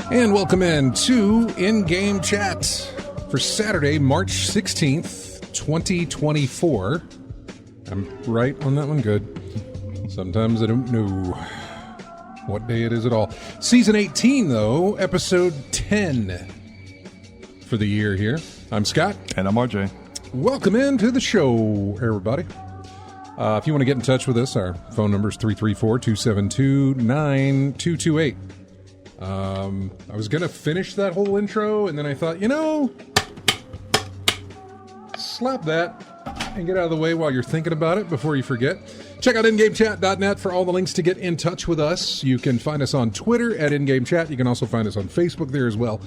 And welcome in to In-Game Chat for Saturday, March 16th, 2024. I'm right on that one, good. Sometimes I don't know what day it is at all. Season 18, though, episode 10 for the year here. I'm Scott. And I'm RJ. Welcome into the show, everybody. If you want to get in touch with us, our phone number is 334-272-9228. I was going to finish that whole intro, and then I thought, slap that and get out of the way while you're thinking about it before you forget. Check out ingamechat.net for all the links to get in touch with us. You can find us on Twitter at ingamechat. You can also find us on Facebook there as well.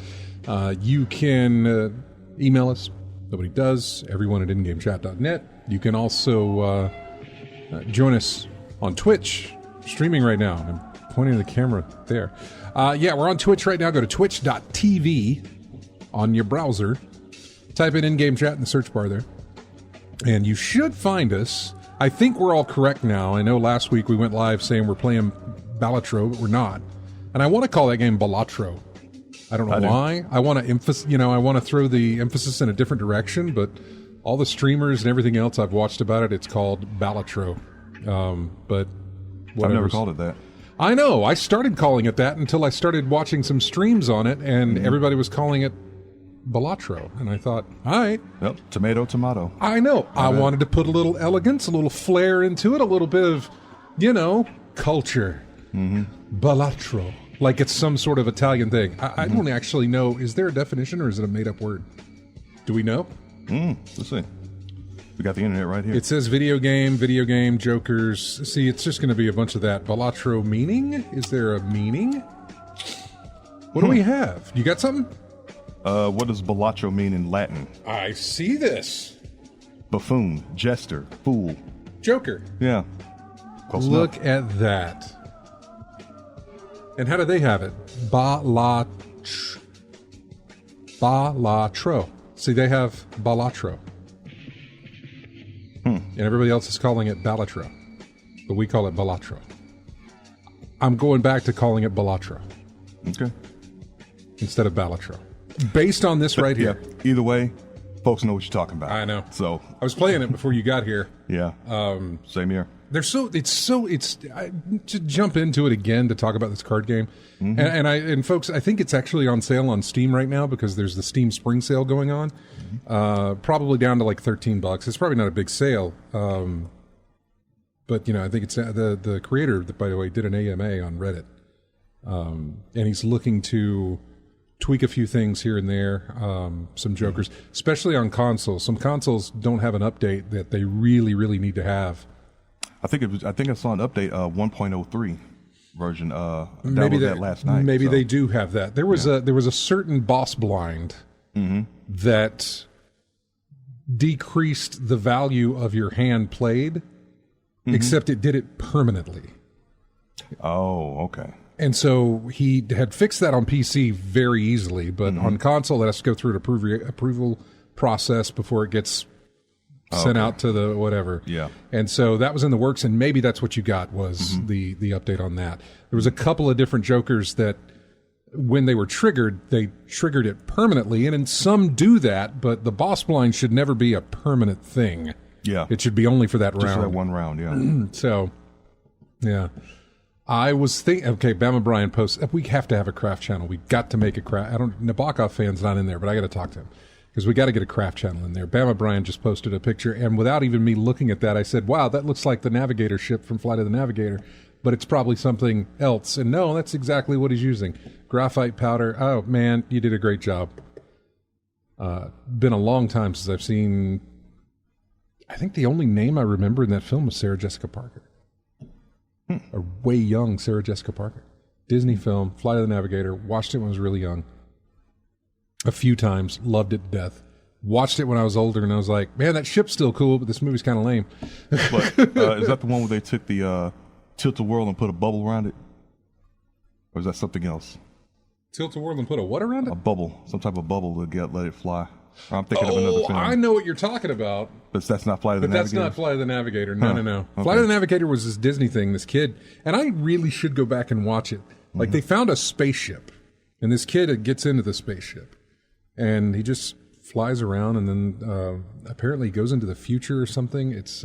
You can email us. Nobody does. Everyone at ingamechat.net. You can also join us on Twitch, streaming right now. I'm pointing the camera there. We're on Twitch right now. Go to twitch.tv on your browser. Type in In-Game Chat in the search bar there. And you should find us. I think we're all correct now. I know last week we went live saying we're playing Balatro, but we're not. And I want to call that game Balatro. I don't know why. I want to I want to throw the emphasis in a different direction, but all the streamers and everything else I've watched about it, it's called Balatro. But I've never called it that. I know. I started calling it that until I started watching some streams on it, and everybody was calling it Balatro. And I thought, all right. Yep. Tomato. I know. I wanted to put a little elegance, a little flair into it, a little bit of, culture. Balatro. Like it's some sort of Italian thing. I don't actually know. Is there a definition, or is it a made-up word? Do we know? Let's see. We got the internet right here. It says video game, jokers. See, it's just going to be a bunch of that. Balatro meaning? Is there a meaning? What do we have? You got something? What does Balatro mean in Latin? I see this. Buffoon, jester, fool. Joker. Yeah. Close Look enough. at that. And how do they have it? Balatro. See, they have Balatro. And everybody else is calling it Balatro. But we call it Balatro. I'm going back to calling it Balatro. Okay. Instead of Balatro. Based on this right here. Yeah. Either way, folks know what you're talking about. I know. So I was playing it before you got here. Yeah. Same here. To jump into it again to talk about this card game. And folks, I think it's actually on sale on Steam right now because there's the Steam Spring Sale going on. Probably down to like $13. It's probably not a big sale. But I think it's the creator, by the way, did an AMA on Reddit. And he's looking to tweak a few things here and there, some jokers, especially on consoles. Some consoles don't have an update that they really, really need to have. I think I saw an update 1.03 version. Downloaded that last night. Maybe they do have that. There was a certain boss blind that decreased the value of your hand played, except it did it permanently. Oh, okay. And so he had fixed that on PC very easily, but on console, it has to go through an approval processed before it gets sent out to the whatever. Yeah. And so that was in the works, and maybe that's what you got was the update on that. There was a couple of different Jokers that when they were triggered, they triggered it permanently, and some do that, but the boss blind should never be a permanent thing. Yeah. It should be only for that Just round. for that one round, yeah. So, yeah. I was thinking, okay, Bama Brian posts, we have to have a craft channel. We got to make a craft. Nabokov fan's not in there, but I got to talk to him because we got to get a craft channel in there. Bama Brian just posted a picture, and without even me looking at that, I said, wow, that looks like the Navigator ship from Flight of the Navigator, but it's probably something else. And no, that's exactly what he's using. Graphite powder. Oh, man, you did a great job. Been a long time since I've seen, I think the only name I remember in that film was Sarah Jessica Parker. A way young Sarah Jessica Parker. Disney film, Flight of the Navigator. Watched it when I was really young. A few times. Loved it to death. Watched it when I was older, and I was like, man, that ship's still cool, but this movie's kind of lame. But is that the one where they took the tilt-a-whirl and put a bubble around it? Or is that something else? Tilt-a-whirl and put a what around it? A bubble. Some type of bubble to let it fly. I'm thinking of another film. I know what you're talking about. But that's not Flight of the But Navigator? that's not Flight of the Navigator. No, no. Okay. Flight of the Navigator was this Disney thing, this kid. And I really should go back and watch it. Like, they found a spaceship. And this kid gets into the spaceship. And he just flies around and then apparently goes into the future or something. It's,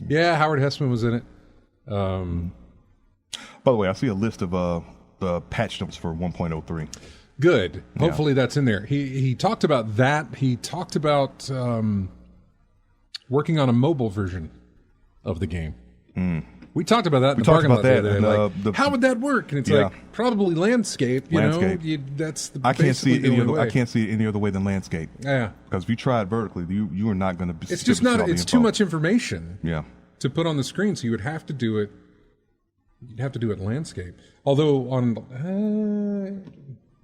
yeah, Howard Hessman was in it. By the way, I see a list of the patch notes for 1.03. Good. Hopefully that's in there. He talked about that. He talked about working on a mobile version of the game. We talked about that in the parking lot the other day. How would that work? And it's like, probably landscape. You know, that's the I can't see it any other way than landscape. Yeah. Because if you try it vertically, you are not going to. It's just not. It's too much information. Yeah. To put on the screen, so you would have to do it. You'd have to do it landscape. Although on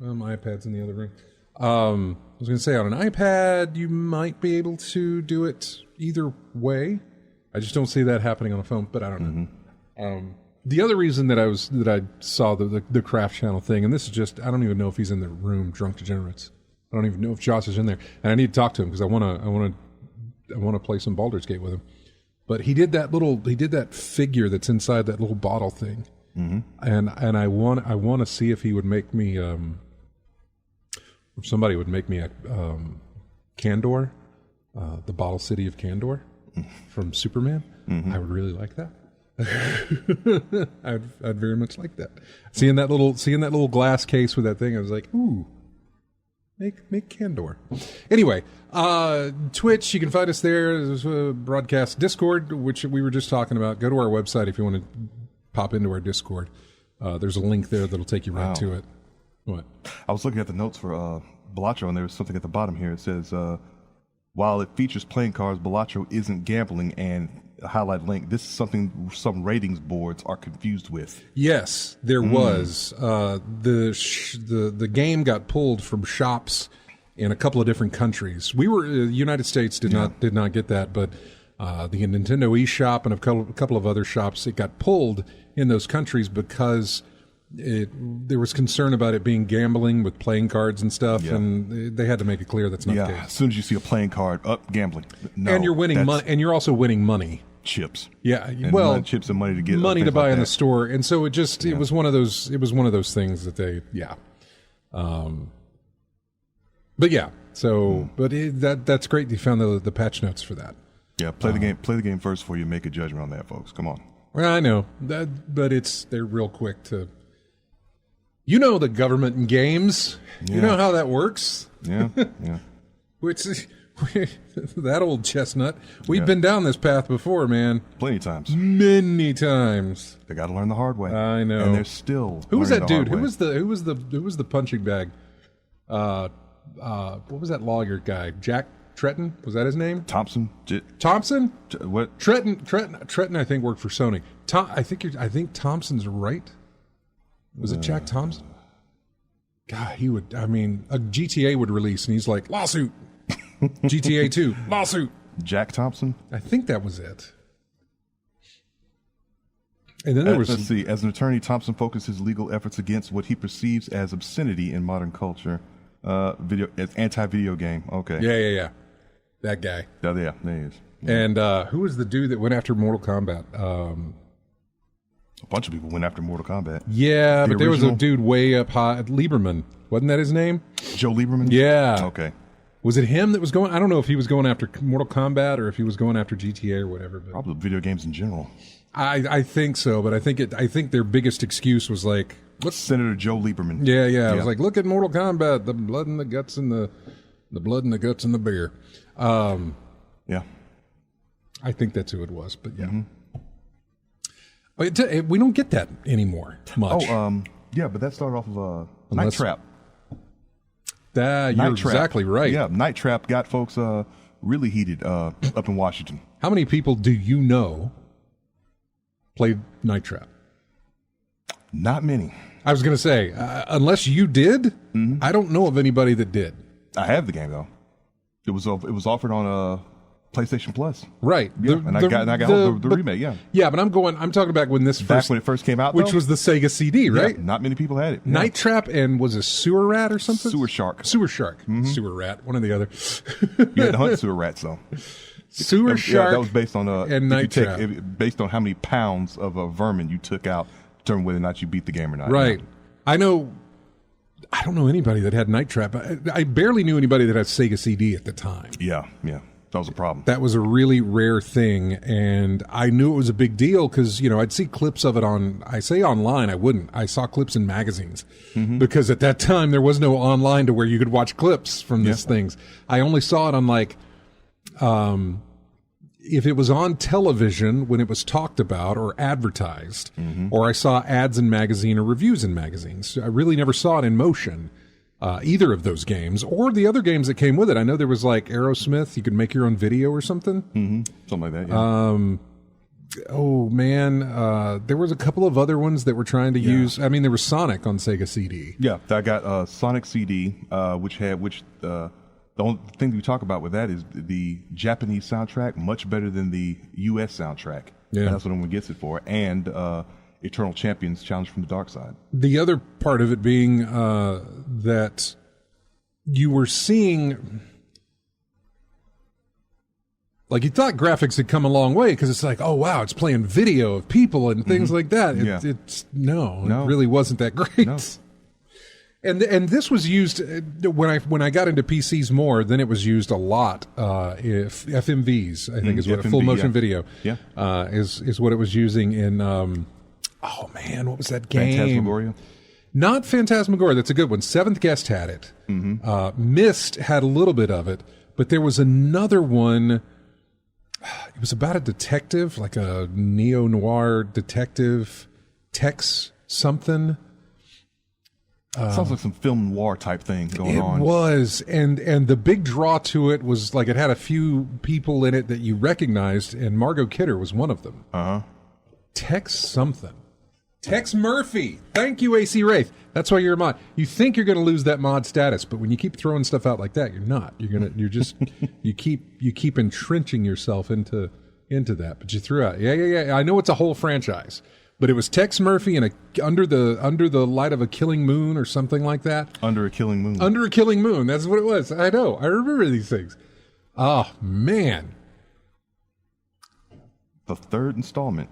my iPad's in the other room. I was going to say on an iPad you might be able to do it either way. I just don't see that happening on a phone, but I don't know. The other reason that I saw the craft channel thing, and this is just, I don't even know if he's in the room, Drunk Degenerates. I don't even know if Josh is in there, and I need to talk to him because I want to play some Baldur's Gate with him. But he did that figure that's inside that little bottle thing, and I want to see if he would make me, if somebody would make me a Kandor, the bottle city of Kandor from Superman. I would really like that. I'd very much like that. Seeing that little glass case with that thing, I was like, ooh, make Kandor. Anyway, Twitch, you can find us there. There's a broadcast. Discord, which we were just talking about. Go to our website if you want to pop into our Discord. There's a link there that'll take you right to it. What? I was looking at the notes for Bellaccio, and there was something at the bottom here. It says, while it features playing cards, Bellaccio isn't gambling, and a highlight link. This is something some ratings boards are confused with. Yes, there was. The game got pulled from shops in a couple of different countries. We were the United States did not get that, but the Nintendo eShop and a couple of other shops, it got pulled in those countries because there was concern about it being gambling with playing cards and stuff, and they had to make it clear that's not the case. As soon as you see a playing card, gambling. No, and you're winning money, and you're also winning money. Chips. Yeah, and chips and money to get money to buy in the store, and so it just it was one of those things that they but that's great. You found the patch notes for that. Yeah, play the game first before you make a judgment on that, folks. Come on. Well, I know that, but they're real quick to. You know the government and games. Yeah. You know how that works. Yeah, yeah. Which that old chestnut. We've been down this path before, man. Plenty of times. Many times. They got to learn the hard way. I know. And they're still. Who was that dude? Who was the punching bag? What was that lawyer guy? Jack Tretton? Was that his name? Thompson. Thompson? What? Tretton. I think worked for Sony. I think Thompson's right. Was it Jack Thompson? God, he would. I mean, a GTA would release, and he's like, lawsuit. GTA 2, lawsuit. Jack Thompson? I think that was it. And then there was. Let's see. As an attorney, Thompson focused his legal efforts against what he perceives as obscenity in modern culture. It's anti-video game. Okay. Yeah. That guy. Oh, yeah, there he is. Yeah. And who was the dude that went after Mortal Kombat? A bunch of people went after Mortal Kombat. Yeah, but there was a dude way up high. Lieberman. Wasn't that his name? Joe Lieberman? Yeah. Okay. Was it him that was going? I don't know if he was going after Mortal Kombat or if he was going after GTA or whatever. But probably video games in general. I think so, but I think their biggest excuse was like, what's Senator Joe Lieberman? Yeah. I was like, look at Mortal Kombat, the blood and the guts and the blood and the guts and the beer. Yeah. I think that's who it was, but yeah. We don't get that anymore much. Yeah, but that started off of Night Trap. You're exactly right. Yeah, Night Trap got folks really heated up in Washington. How many people do you know played Night Trap? Not many. I was going to say, unless you did, I don't know of anybody that did. I have the game though. It was offered on PlayStation Plus. Right. Yeah, I got the remake, yeah. Yeah, but I'm talking about when when it first came out, which was the Sega CD, right? Yeah, not many people had it. Night Trap and was a Sewer Rat or something? Sewer Shark. Sewer Rat, one or the other. You had to hunt sewer rats though. Sewer Shark. Yeah, that was based on and Night Trap. Based on how many pounds of vermin you took out to determine whether or not you beat the game or not. Right. I don't know anybody that had Night Trap. I barely knew anybody that had Sega CD at the time. Yeah. That was a problem. That was a really rare thing, and I knew it was a big deal because, I'd see clips of it online, I wouldn't. I saw clips in magazines because at that time there was no online to where you could watch clips from these things. I only saw it on if it was on television when it was talked about or advertised, or I saw ads in magazine or reviews in magazines. I really never saw it in motion. Either of those games or the other games that came with it. I know there was like Aerosmith. You could make your own video or something. Something like that. Yeah. There was a couple of other ones that were trying to use. I mean, there was Sonic on Sega CD. Yeah, I got Sonic CD, the only thing we talk about with that is the Japanese soundtrack, much better than the U.S. soundtrack. Yeah, and that's what everyone gets it for. And Eternal Champions Challenge from the Dark Side. The other part of it being that you were seeing, like, you thought graphics had come a long way because it's like, oh wow, it's playing video of people and things like that. It really wasn't that great. No. And this was used when I got into PCs more. Then it was used a lot. If FMVs, I think is what FMV, full motion video. Is what it was using in. What was that game? Phantasmagoria? Not Phantasmagoria. That's a good one. Seventh Guest had it. Myst had a little bit of it, but there was another one. It was about a detective, like a neo-noir detective, Tex something. Sounds like some film noir type thing going on. It was, and the big draw to it was like it had a few people in it that you recognized, and Margot Kidder was one of them. Tex something. Tex Murphy. Thank you, AC Wraith. That's why you're a mod. You think you're going to lose that mod status, but when you keep throwing stuff out like that, you're not. You keep entrenching yourself into that. But you threw out. Yeah. I know it's a whole franchise, but it was Tex Murphy and under the light of a killing moon or something like that. Under a killing moon. Under a killing moon. That's what it was. I know. I remember these things. Oh man. The third installment.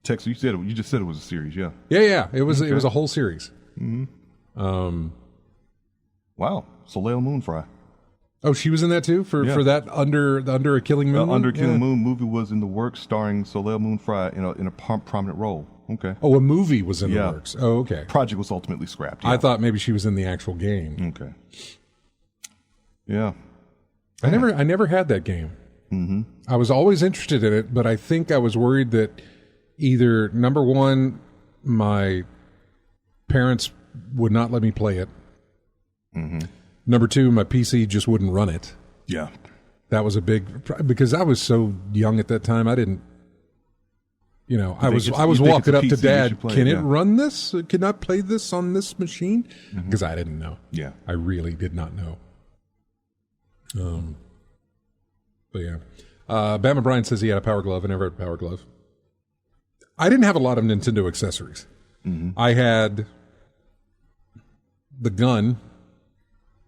Tex, you just said it was a series, yeah. Yeah. It was a whole series. Wow. Soleil Moonfry. Oh, she was in that too for that under a killing moon. Under a Killing Moon movie was in the works, starring Soleil Moonfry in a prominent role. Okay. Oh, a movie was in the works. Oh, okay. Project was ultimately scrapped. Yeah. I thought maybe she was in the actual game. Okay. Yeah. I never had that game. I was always interested in it, but I think I was worried that either, number one, my parents would not let me play it. Number two, my PC just wouldn't run it. Yeah. That was a big, because I was so young at that time, I didn't, I was walking up to Dad, can it run this? Can I play this on this machine? Because I didn't know. Yeah. I really did not know. But yeah. Bama Bryan says he had a Power Glove. I never had a Power Glove. I didn't have a lot of Nintendo accessories. I had the gun,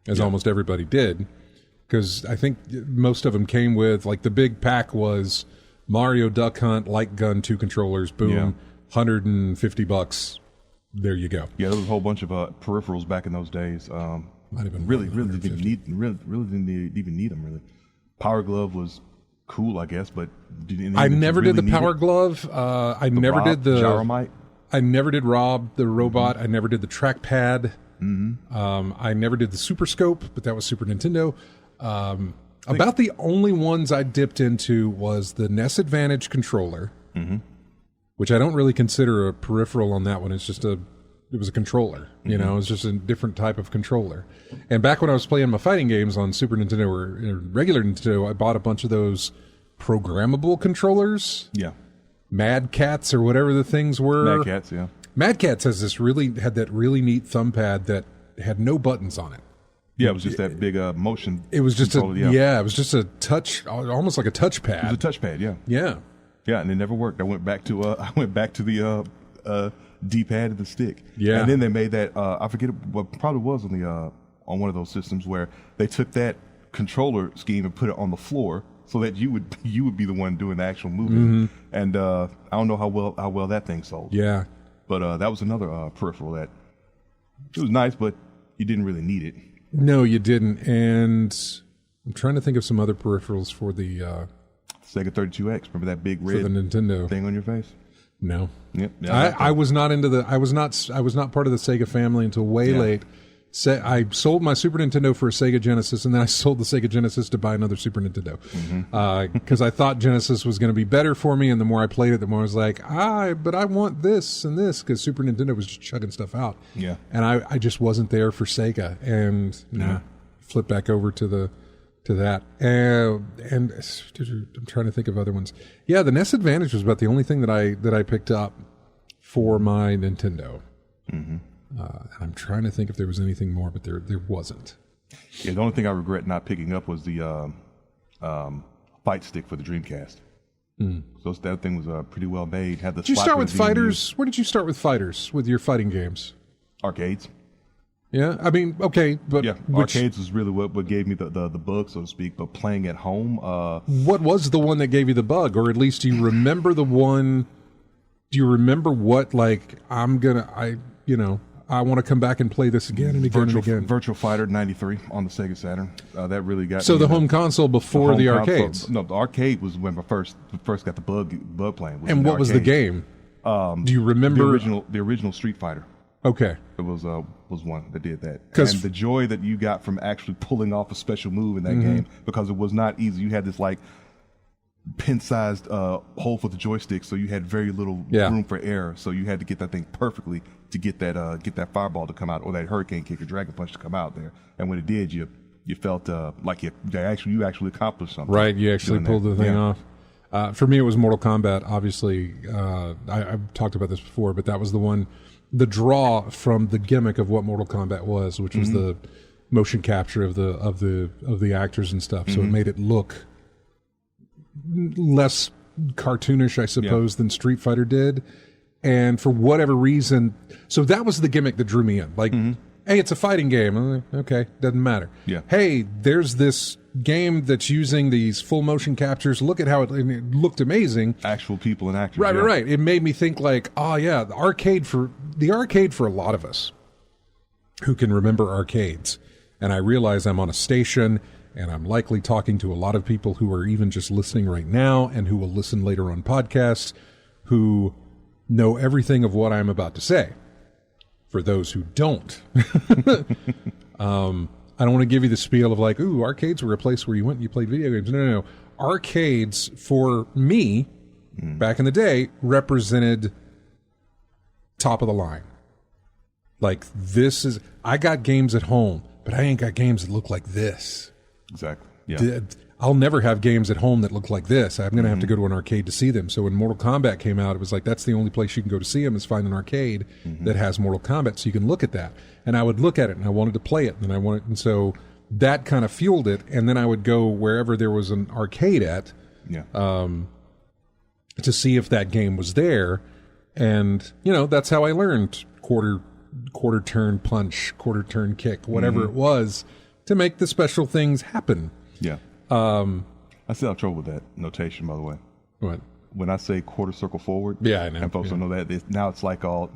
as almost everybody did. Because I think most of them came with, like, the big pack was Mario Duck Hunt, Light Gun, 2 controllers, boom, $150. There you go. Yeah, there was a whole bunch of peripherals back in those days. Might have been really didn't even need them. Really, Power Glove was cool, I guess, but I never did the Power Glove. I never did the Gyromite. I never did Rob the robot. I never did the trackpad. I never did the Super Scope, but that was Super Nintendo. About the only ones I dipped into was the NES Advantage controller, which I don't really consider a peripheral on that one. It's just it was a controller, you know, it's just a different type of controller. And back when I was playing my fighting games on Super Nintendo or regular Nintendo, I bought a bunch of those programmable controllers. Yeah. Mad Cats or whatever the things were. Mad Cats, yeah. Mad Cats had that really neat thumb pad that had no buttons on it. Yeah, it was just that big motion. It was just it was just a touch, almost like a touchpad. It was a touchpad, yeah. Yeah. Yeah, and it never worked. I went back to the D-pad and the stick. Yeah. And then they made that I forget what probably was on one of those systems where they took that controller scheme and put it on the floor so that you would be the one doing the actual movement. And I don't know how well that thing sold. Yeah. But that was another peripheral that it was nice, but you didn't really need it. No, you didn't. And I'm trying to think of some other peripherals for the Sega 32X. Remember that big red for the Nintendo thing on your face? No. Yep. I was not into I was not part of the Sega family until way late. I sold my Super Nintendo for a Sega Genesis, and then I sold the Sega Genesis to buy another Super Nintendo because I thought Genesis was going to be better for me. And the more I played it, the more I was like, but I want this and this, because Super Nintendo was just chugging stuff out. Yeah, and I just wasn't there for Sega, and flipped back over to that. And I'm trying to think of other ones. Yeah, the NES Advantage was about the only thing that I picked up for my Nintendo. I'm trying to think if there was anything more, but there wasn't. Yeah, the only thing I regret not picking up was the fight stick for the Dreamcast. So that thing was pretty well made. Had the. Did you start with fighters? Where did you start with fighters with your fighting games? Arcades. Yeah, I mean, okay, but arcades was really what gave me the bug, so to speak. But playing at home, what was the one that gave you the bug, or at least do you remember the one? Do you remember what I want to come back and play this again and again and again. Virtual Fighter 93 on the Sega Saturn. That really got so me. The home console before the arcades? No, the arcade was when I first got the bug playing. And what was the game? Do you remember? The original Street Fighter. Okay. It was one that did that. And the joy that you got from actually pulling off a special move in that game, because it was not easy. You had this like pin-sized hole for the joystick, so you had very little room for error. So you had to get that thing perfectly to get that fireball to come out, or that hurricane kick or dragon punch to come out there. And when it did, you felt like you actually accomplished something. Right, you actually pulled the thing off. For me, it was Mortal Kombat. Obviously, I've talked about this before, but that was the draw from the gimmick of what Mortal Kombat was, which was the motion capture of the actors and stuff. So it made it look less cartoonish, I suppose, than Street Fighter did. And for whatever reason, so that was the gimmick that drew me in. Like, hey, it's a fighting game. I'm like, okay, doesn't matter. Yeah. Hey, there's this game that's using these full motion captures. Look at how it looked amazing. Actual people and actors. Right. It made me think like, the arcade for a lot of us who can remember arcades. And I realize I'm on a station, and I'm likely talking to a lot of people who are even just listening right now and who will listen later on podcasts who know everything of what I'm about to say. For those who don't. I don't want to give you the spiel of like, ooh, arcades were a place where you went and you played video games. No. Arcades, for me, back in the day, represented top of the line. Like, I got games at home, but I ain't got games that look like this. Exactly. Yeah. I'll never have games at home that look like this. I'm going to have to go to an arcade to see them. So when Mortal Kombat came out, it was like, that's the only place you can go to see them is find an arcade that has Mortal Kombat, so you can look at that. And I would look at it, and I wanted to play it, and so that kind of fueled it. And then I would go wherever there was an arcade at, to see if that game was there. And that's how I learned quarter turn punch, quarter turn kick, whatever it was, to make the special things happen. Yeah. I still have trouble with that notation, by the way. What? When I say quarter circle forward. Yeah, I know. And folks don't know that. Now it's all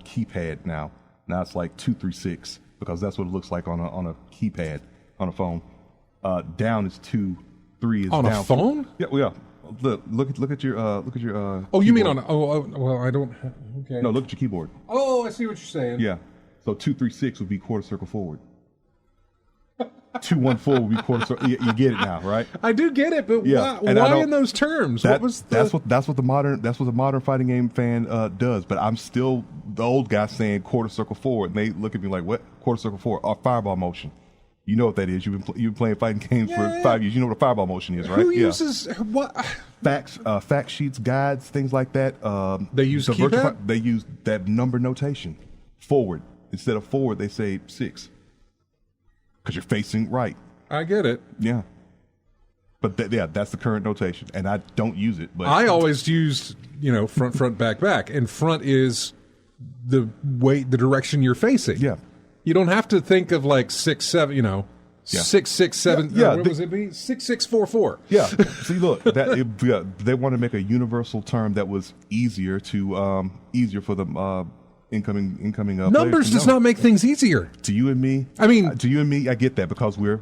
keypad now. Now it's like 2, 3, 6 because that's what it looks like on a keypad on a phone. Down is 2, 3 is on down. On a phone? Yeah, well, yeah. Look at your Oh, keyboard. you mean on? Well, I don't. Okay. No, look at your keyboard. Oh, I see what you're saying. Yeah. So 2, 3, 6 would be quarter circle forward. 2, 1, 4 would be quarter circle. You get it now, right? I do get it, but yeah. why in those terms? That's what the modern fighting game fan does. But I'm still the old guy saying quarter circle forward. And they look at me like, what? Quarter circle forward or fireball motion. You know what that is. You've been playing fighting games for 5 years. You know what a fireball motion is, right? Who uses what? Fact sheets, guides, things like that. They use keypad? They use that number notation. Forward. Instead of forward, they say 6. Because you're facing right. I get it. Yeah. But that's the current notation. And I don't use it. But I always used, front, back. And front is the direction you're facing. Yeah. You don't have to think of like 6, 7, 6, 6, 7. Yeah. What was it be? 6, 6, 4, 4. Yeah. See, look, they want to make a universal term that was easier for the incoming numbers does not make things easier. To you and me, I get that because we're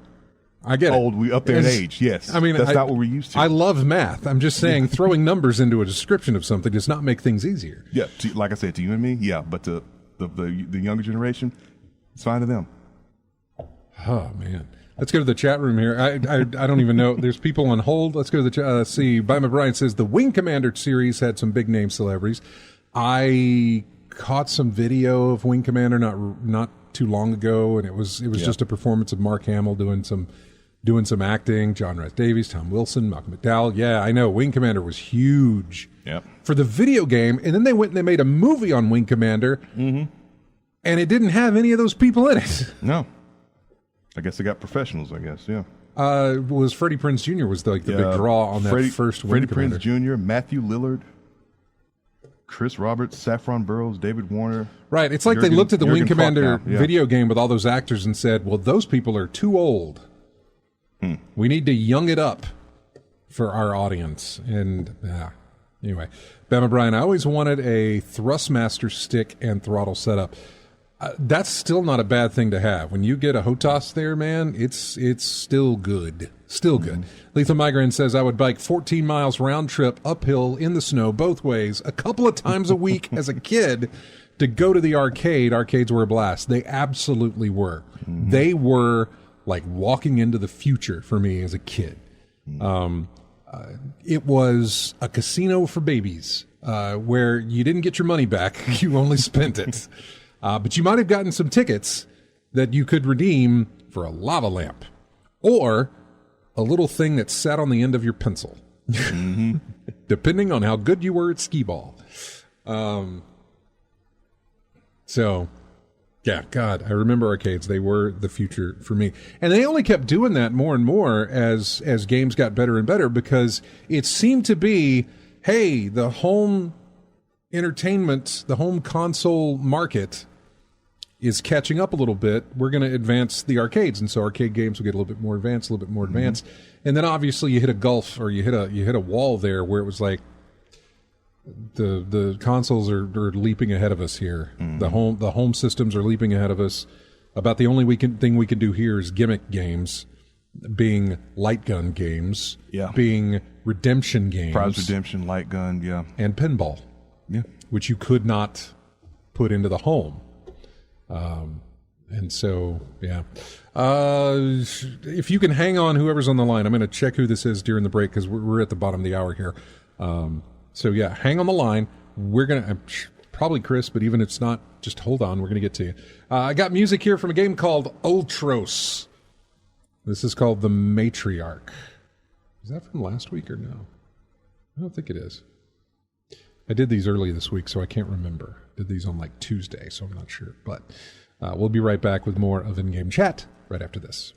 old. We're up there in age. Yes, I mean that's not what we're used to. I love math. I'm just saying throwing numbers into a description of something does not make things easier. Yeah, like I said, to you and me, yeah, but to the younger generation, it's fine to them. Oh man, let's go to the chat room here. I don't even know. There's people on hold. Let's go to the chat. See, Bima Bryant says the Wing Commander series had some big name celebrities. I caught some video of Wing Commander not too long ago, and it was just a performance of Mark Hamill doing some acting. John Rhys Davies, Tom Wilson, Malcolm McDowell. Yeah, I know Wing Commander was huge for the video game, and then they went and they made a movie on Wing Commander, and it didn't have any of those people in it. No, I guess they got professionals. I guess was Freddie Prinze Jr. was the big draw on that first Wing Commander. Freddie Prinze Jr., Matthew Lillard, Chris Roberts, Saffron Burrows, David Warner. Right. It's like they looked at the Wing Commander video game with all those actors and said, well, those people are too old. We need to young it up for our audience. And anyway, Bama Bryan, I always wanted a Thrustmaster stick and throttle setup. That's still not a bad thing to have. When you get a HOTAS there, man, it's still good. Still good. Lethal Migraine says, I would bike 14 miles round trip uphill in the snow both ways a couple of times a week as a kid to go to the arcade. Arcades were a blast. They absolutely were. They were like walking into the future for me as a kid. It was a casino for babies where you didn't get your money back. You only spent it. But you might have gotten some tickets that you could redeem for a lava lamp or a little thing that sat on the end of your pencil, depending on how good you were at skee-ball. So, yeah, God, I remember arcades. They were the future for me. And they only kept doing that more and more as games got better and better because it seemed to be, hey, the home entertainment, the home console market is catching up a little bit. We're going to advance the arcades, and so arcade games will get a little bit more advanced, and then obviously you hit a gulf or you hit a wall there where it was like the consoles are leaping ahead of us here. The home systems are leaping ahead of us. About the only thing we can do here is gimmick games, being light gun games, being redemption games, prize redemption, light gun, and pinball, which you could not put into the home. And so, if you can hang on, whoever's on the line, I'm going to check who this is during the break because we're at the bottom of the hour here. Hang on the line. We're going to, probably Chris, but even if it's not, just hold on. We're going to get to you. I got music here from a game called Ultros. This is called The Matriarch. Is that from last week or no? I don't think it is. I did these early this week, so I can't remember. Did these on like Tuesday, so I'm not sure. But we'll be right back with more of In-Game Chat right after this.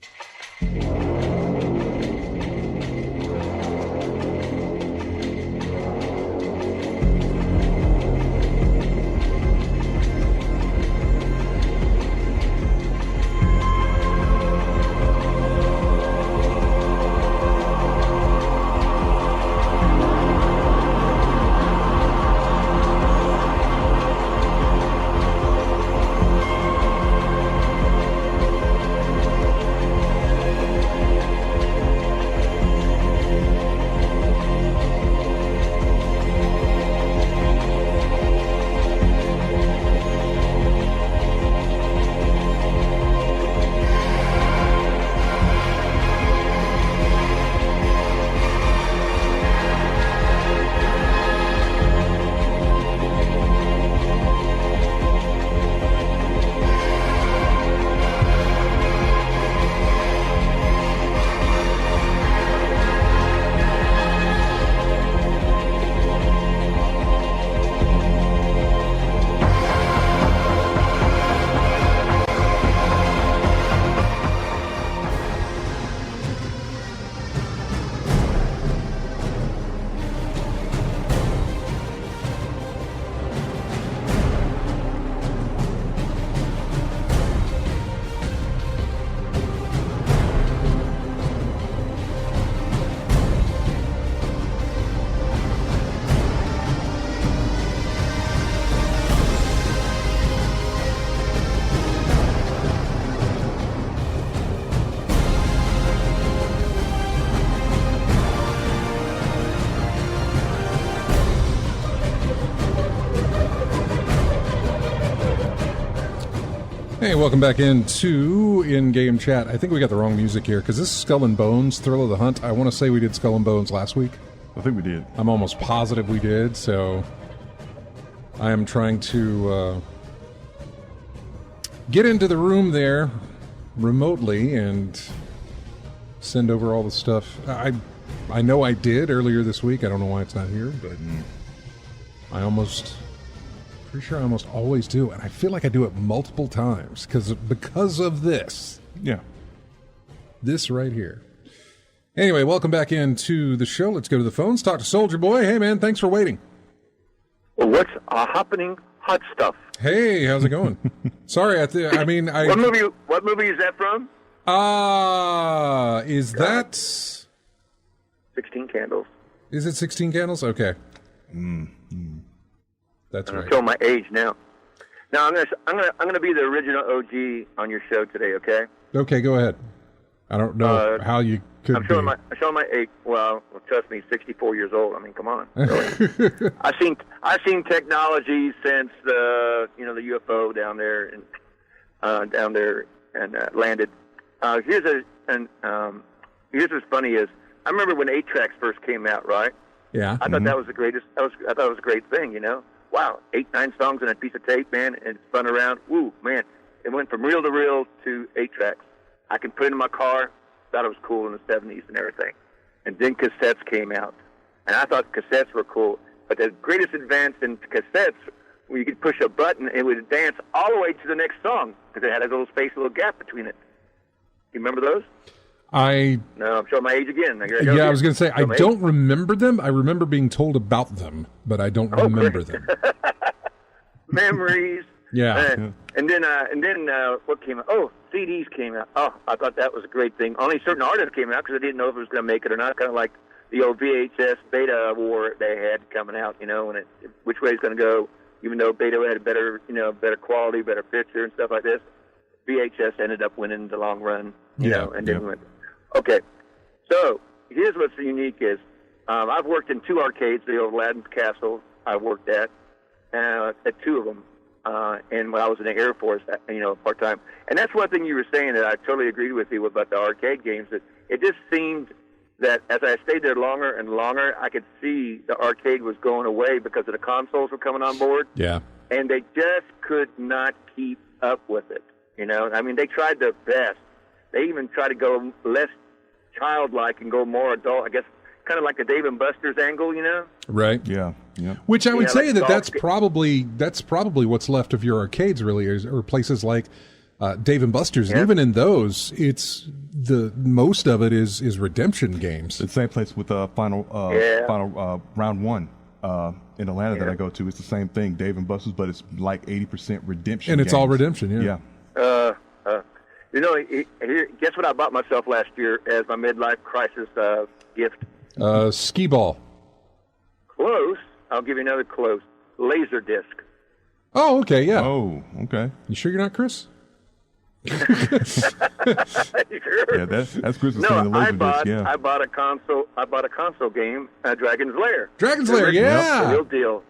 Hey, welcome back into In-Game Chat. I think we got the wrong music here, because this is Skull and Bones, Thrill of the Hunt. I want to say we did Skull and Bones last week. I think we did. I'm almost positive we did, so I am trying to get into the room there remotely and send over all the stuff. I know I did earlier this week. I don't know why it's not here, but pretty sure I almost always do, and I feel like I do it multiple times because of this. Yeah. This right here. Anyway, welcome back into the show. Let's go to the phones. Talk to Soldier Boy. Hey, man, thanks for waiting. Well, what's happening? Hot stuff. Hey, how's it going? Sorry, What movie is that from? Is that 16 Candles. Is it 16 Candles? Okay. That's right. I'm showing my age now. Now I'm gonna be the original OG on your show today. Okay. Okay, go ahead. I don't know how you could. I'm showing my age. Well, trust me, 64 years old. I mean, come on. I've seen technology since the UFO down there and landed. Here's what's funny is I remember when 8-tracks first came out, right? Yeah. I thought that was the greatest. I thought it was a great thing, Wow, 8-9 songs on a piece of tape, man, and it's spun around. Woo, man, it went from reel to reel to 8-tracks. I can put it in my car. Thought it was cool in the 70s and everything. And then cassettes came out, and I thought cassettes were cool. But the greatest advance in cassettes, where you could push a button, it would dance all the way to the next song because it had a little space, a little gap between it. You remember those? No, I'm showing my age again. I was going to say, I don't remember them. I remember being told about them, but I don't remember them. Memories. Yeah. And then what came out? Oh, CDs came out. Oh, I thought that was a great thing. Only certain artists came out because I didn't know if it was going to make it or not. Kind of like the old VHS beta war they had coming out, and which way it's going to go. Even though beta had a better quality, better picture and stuff like this, VHS ended up winning the long run. And then went. Okay, so here's what's unique is I've worked in 2 arcades, the old Aladdin's Castle I worked at 2 of them, and when I was in the Air Force, part-time. And that's one thing you were saying that I totally agreed with you about the arcade games, that it just seemed that as I stayed there longer and longer, I could see the arcade was going away because of the consoles were coming on board. Yeah. And they just could not keep up with it, I mean, they tried their best. They even tried to go less childlike and go more adult, I guess, kind of like the Dave and Buster's angle, Right. Yeah. Which I would say like that's probably what's left of your arcades, really, or places like Dave and Buster's. And even in those, it's most of it is redemption games. The same place with final round 1 in Atlanta that I go to. It's the same thing, Dave and Buster's, but it's like 80% redemption. And it's all redemption. Yeah. Guess what I bought myself last year as my midlife crisis gift? Skee ball. Close. I'll give you another close. Laser disc. Oh, okay, yeah. Oh, okay. You sure you're not Chris? Sure. Yeah, that's Chris was saying the laser disc. Yeah. I bought a console game, Dragon's Lair. Dragon's Lair, yeah. The real deal.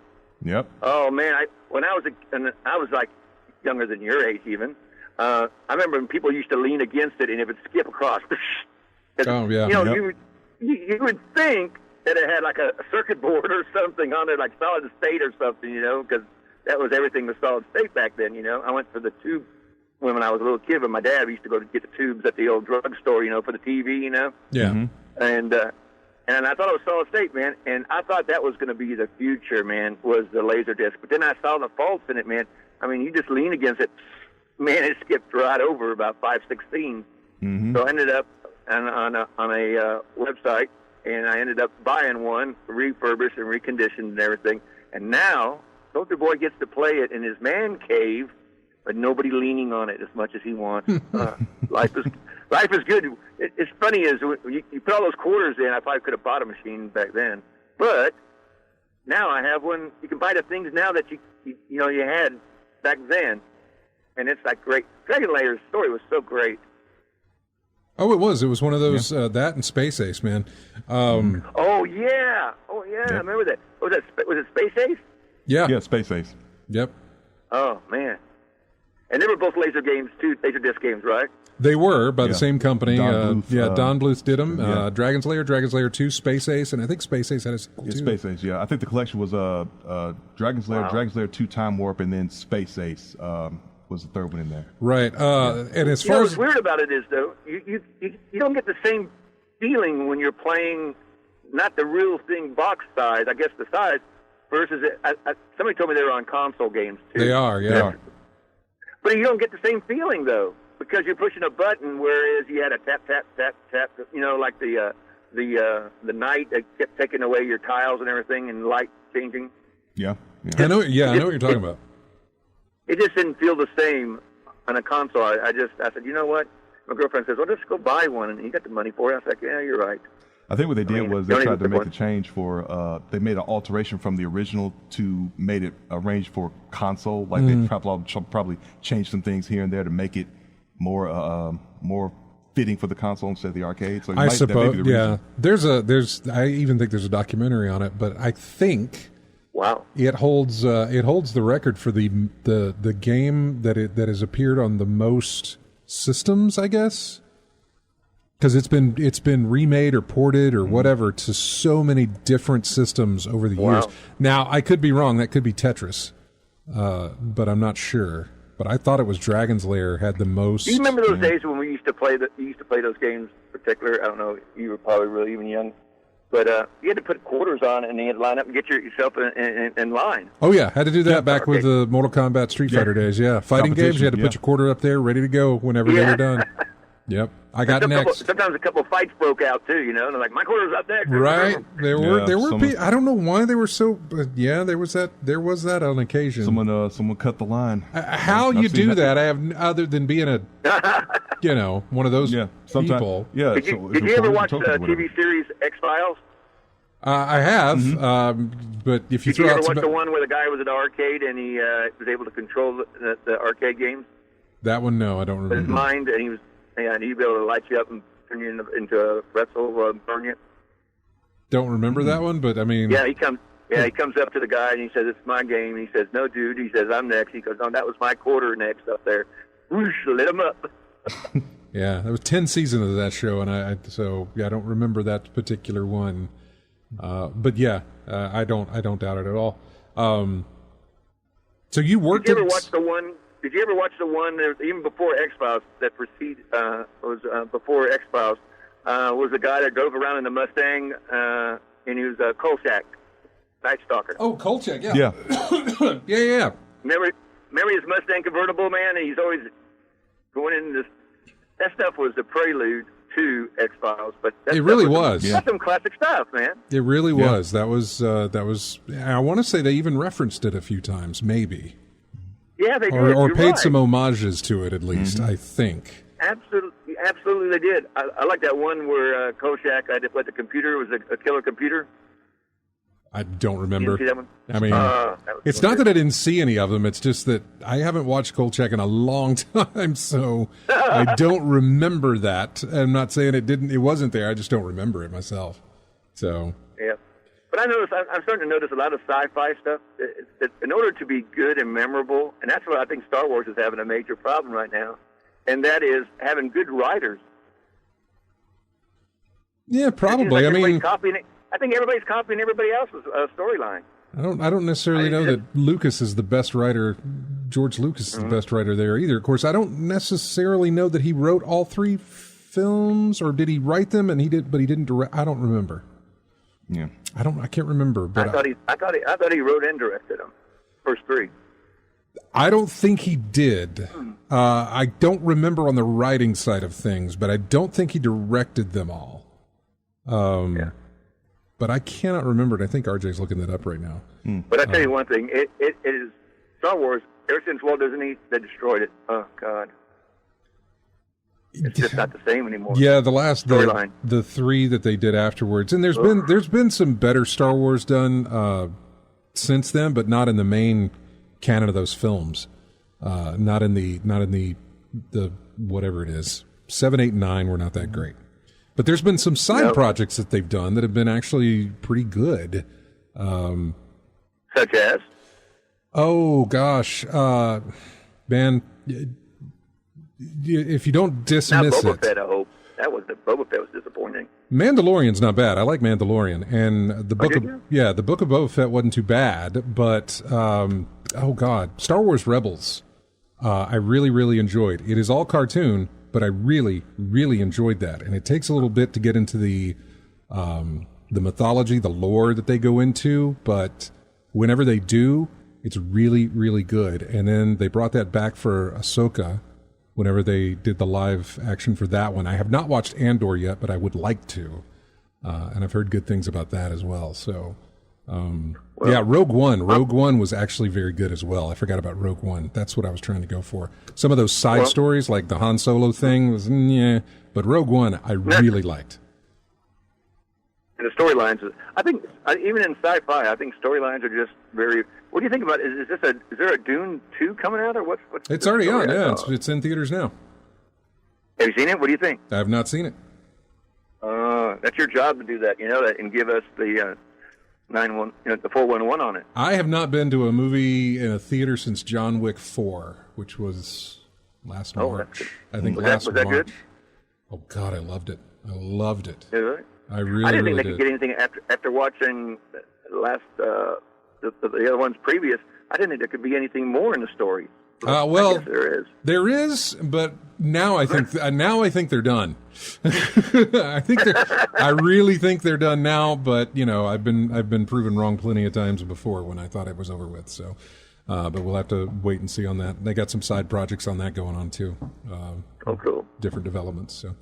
Yep. Oh man, I was like younger than your age even. I remember when people used to lean against it and it would skip across. Oh, yeah. You would think that it had like a circuit board or something on it, like solid state or something, because that was everything was solid state back then, I went for the tube when I was a little kid, but my dad used to go to get the tubes at the old drugstore, for the TV, Yeah. Mm-hmm. And I thought it was solid state, man, and I thought that was going to be the future, man, was the laser disc. But then I saw the faults in it, man. I mean, you just lean against it. Man, it skipped right over about 5/16. Mm-hmm. So I ended up on a website, and I ended up buying one, refurbished and reconditioned and everything. And now, Soldier Boy gets to play it in his man cave, but nobody leaning on it as much as he wants. Life is good. It's funny is you put all those quarters in. I probably could have bought a machine back then, but now I have one. You can buy the things now that you had back then. And it's like great. Dragon Layer's story was so great. Oh, it was. It was one of those, that and Space Ace, man. Oh, yeah. Yep. I remember that. Was it Space Ace? Yeah. Yeah, Space Ace. Yep. Oh, man. And they were both laser games too, Laserdisc games, right? They were by the same company. Don Bluth, Don Bluth did them. Dragon's Lair 2, Space Ace, and I think Space Ace had a sequel too. Space Ace, yeah. I think the collection was Dragon's Lair, Dragon's Lair 2 Time Warp, and then Space Ace was the third one in there. Right. And as far as what's weird about it is, though, you don't get the same feeling when you're playing not the real thing box size, I guess the size, versus somebody told me they were on console games too. They are, yeah. But you don't get the same feeling though, because you're pushing a button, whereas you had a tap tap tap tap. You know, like the night that kept taking away your tiles and everything, and light changing. Yeah. I know what you're talking about. It just didn't feel the same on a console. I said, you know what? My girlfriend says, well, just go buy one, and you got the money for it. I was like, yeah, you're right. I think what they did was they tried to make a change for, they made an alteration from the original to made it arranged for console. Like they probably changed some things here and there to make it more fitting for the console instead of the arcade. So I suppose, yeah. I even think there's a documentary on it, but I think it holds the record for the game that has appeared on the most systems, I guess. Because it's been remade or ported or whatever to so many different systems over the years. Now I could be wrong. That could be Tetris, but I'm not sure. But I thought it was Dragon's Lair had the most. Do you remember those days when we used to play those games? In particular, I don't know. You were probably really even young, but you had to put quarters on and you had to line up and get yourself in line. Oh yeah, had to do that back with the Mortal Kombat Street Fighter days. Yeah, fighting games. You had to put your quarter up there, ready to go whenever they were done. Yep, I got next. Sometimes a couple of fights broke out too, you know. And they're like, my quarter's up next. Right, there were. I don't know why they were so. But yeah, there was that on occasion. Someone cut the line. How you do that? I have other than being a, one of those people. Yeah. Did you ever watch the TV series X-Files? I have, but if you did you ever watch the one where the guy was at the arcade and he was able to control the arcade games? That one, no, I don't remember. His mind, and he'd be able to light you up and turn you into a pretzel, burn you. Don't remember that one, but I mean... Yeah, he comes up to the guy and he says, it's my game. He says, no, dude. He says, I'm next. He goes, no, that was my quarter next up there. Whoosh, lit him up. Yeah, there was 10 seasons of that show, and I don't remember that particular one. But yeah, I don't doubt it at all. So you worked Did you ever watch the one even before X-Files that before X-Files was the guy that drove around in the Mustang and he was Kolchak, Night Stalker. Oh, Kolchak, yeah. Yeah. Remember his Mustang convertible, man? And he's always going in this. That stuff was the prelude to X-Files, but it really was. That's some classic stuff, man. It really was. That was. I want to say they even referenced it a few times, maybe. Yeah, they did. Or paid some homages to it, at least, I think. Absolutely they did. I like that one where Kolchak, the computer was a killer computer. I don't remember. You didn't see that one? I mean, it's not that I didn't see any of them. It's just that I haven't watched Kolchak in a long time, so I don't remember that. I'm not saying it wasn't there. I just don't remember it myself. So yeah. But I'm starting to notice a lot of sci-fi stuff. In order to be good and memorable, and that's what I think Star Wars is having a major problem right now, and that is having good writers. Yeah, probably. I think everybody's copying everybody else's storyline. I don't necessarily know that Lucas is the best writer. George Lucas is the best writer there either. Of course, I don't necessarily know that he wrote all 3 films, or did he write them and he didn't direct. I don't remember. Yeah. I can't remember, but I thought he wrote and directed them. First 3. I don't think he did. I don't remember on the writing side of things, but I don't think he directed them all. But I cannot remember it. I think RJ's looking that up right now. But I tell you one thing, it is Star Wars. Ever since Walt Disney, they destroyed it. Oh God. It's just not the same anymore. Yeah, the 3 that they did afterwards, and there's been some better Star Wars done since then, but not in the main canon of those films. Not in the whatever it is. 7, 8, and 9 were not that great, but there's been some side projects that they've done that have been actually pretty good. Such as? Oh gosh. man, if you don't dismiss Boba Fett, I hope. Boba Fett was disappointing. Mandalorian's not bad. I like Mandalorian, and the book the Book of Boba Fett wasn't too bad. But Star Wars Rebels, I really, really enjoyed. It is all cartoon, but I really, really enjoyed that. And it takes a little bit to get into the mythology, the lore that they go into, but whenever they do, it's really, really good. And then they brought that back for Ahsoka whenever they did the live action for that one. I have not watched Andor yet, but I would like to. And I've heard good things about that as well. So, Rogue One. Rogue One was actually very good as well. I forgot about Rogue One. That's what I was trying to go for. Some of those side stories, like the Han Solo thing, was but Rogue One I really liked. And the storylines, I think, even in sci-fi, I think storylines are just very. What do you think about? Is there a Dune 2 coming out, or what's? It's already on. Yeah, it's in theaters now. Have you seen it? What do you think? I have not seen it. That's your job to do that. You know that, and give us the 411 on it. I have not been to a movie in a theater since John Wick 4, which was last March. I think last March. Was that good? Oh God, I loved it. I loved it. Really? I didn't think they could get anything after watching the last the other ones previous. I didn't think there could be anything more in the story. Well, I guess there is. There is, but now I think they're done. I really think they're done now. But I've been proven wrong plenty of times before when I thought it was over with. So, but we'll have to wait and see on that. They got some side projects on that going on too. Cool. Different developments. So.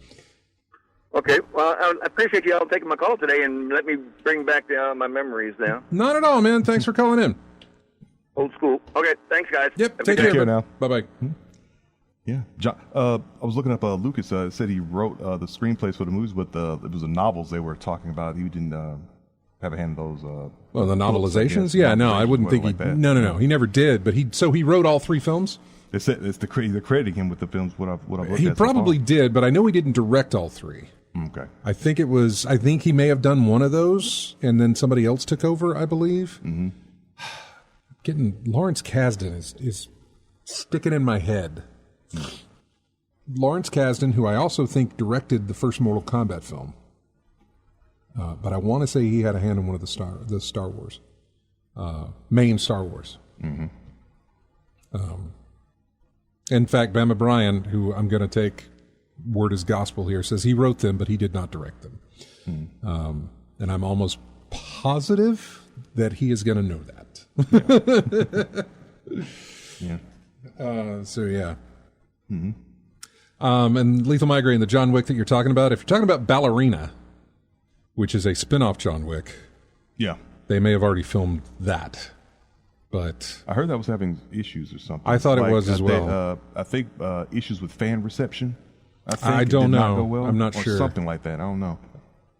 Okay, well, I appreciate you all taking my call today and let me bring back my memories now. Not at all, man. Thanks for calling in. Old school. Okay, thanks, guys. Yep, take care now. Bye-bye. Yeah. John, I was looking up Lucas. Said he wrote the screenplays for the movies, but it was the novels they were talking about. He didn't have a hand in those. Well, the novelizations? Yeah, no, I wouldn't think he... No. He never did, but he wrote all 3 films? They're crediting him with the films, what I've looked at. He probably did, but I know he didn't direct all 3. Okay. I think he may have done one of those, and then somebody else took over, I believe. Mm-hmm. Getting Lawrence Kasdan is sticking in my head. Lawrence Kasdan, who I also think directed the first Mortal Kombat film, but I want to say he had a hand in one of the Star Wars, main Star Wars. Mm-hmm. In fact, Bama Bryan, who I'm going to take word as gospel here, says he wrote them, but he did not direct them. And I'm almost positive that he is going to know that. Yeah. So, yeah. Mm-hmm. And Lethal Migraine, the John Wick that you're talking about, if you're talking about Ballerina, which is a spin-off John Wick, yeah, they may have already filmed that. But I heard that was having issues or something. I thought it was as well. I think issues with fan reception. I don't know. Not go well, I'm not or sure. Something like that. I don't know.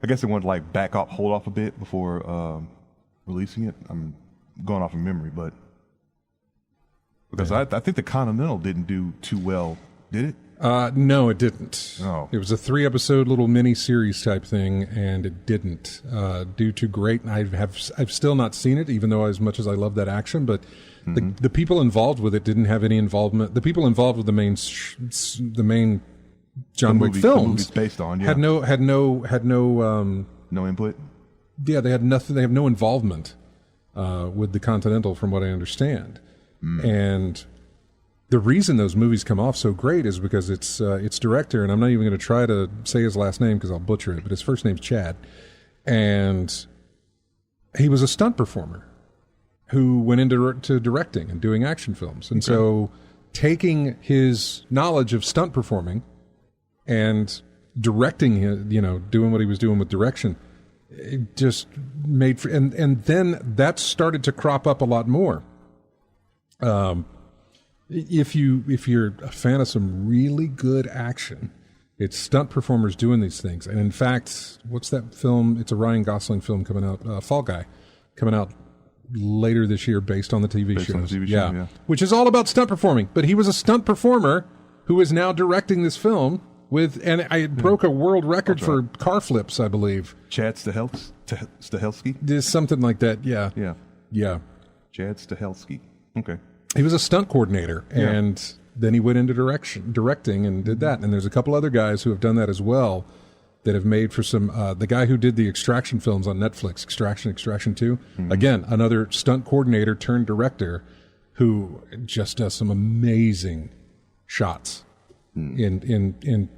I guess they wanted to back up, hold off a bit before releasing it. I'm going off of memory, but because I think the Continental didn't do too well, did it? No, it didn't. Oh. It was a 3-episode little mini-series type thing, and it didn't. Due to great, I've still not seen it, even though as much as I love that action, but the people involved with it didn't have any involvement. The people involved with the main John Wick films the based on, had no no input. Yeah, they had nothing. They have no involvement with the Continental, from what I understand, and the reason those movies come off so great is because its director, and I'm not even going to try to say his last name because I'll butcher it, but his first name's Chad, and he was a stunt performer who went into directing and doing action films, and so taking his knowledge of stunt performing and directing, doing what he was doing with direction, it just made and then that started to crop up a lot more. If you're a fan of some really good action, it's stunt performers doing these things. And in fact, what's that film? It's a Ryan Gosling film coming out, Fall Guy, coming out later this year based on the TV show. On the TV show, yeah. Which is all about stunt performing. But he was a stunt performer who is now directing this film and I broke a world record for car flips, I believe. Chad Stahelski? There's something like that, yeah. Yeah. Yeah. Chad Stahelski. Okay. He was a stunt coordinator, and then he went into directing and did that. And there's a couple other guys who have done that as well that have made for some, the guy who did the Extraction films on Netflix, Extraction 2, again, another stunt coordinator turned director who just does some amazing shots in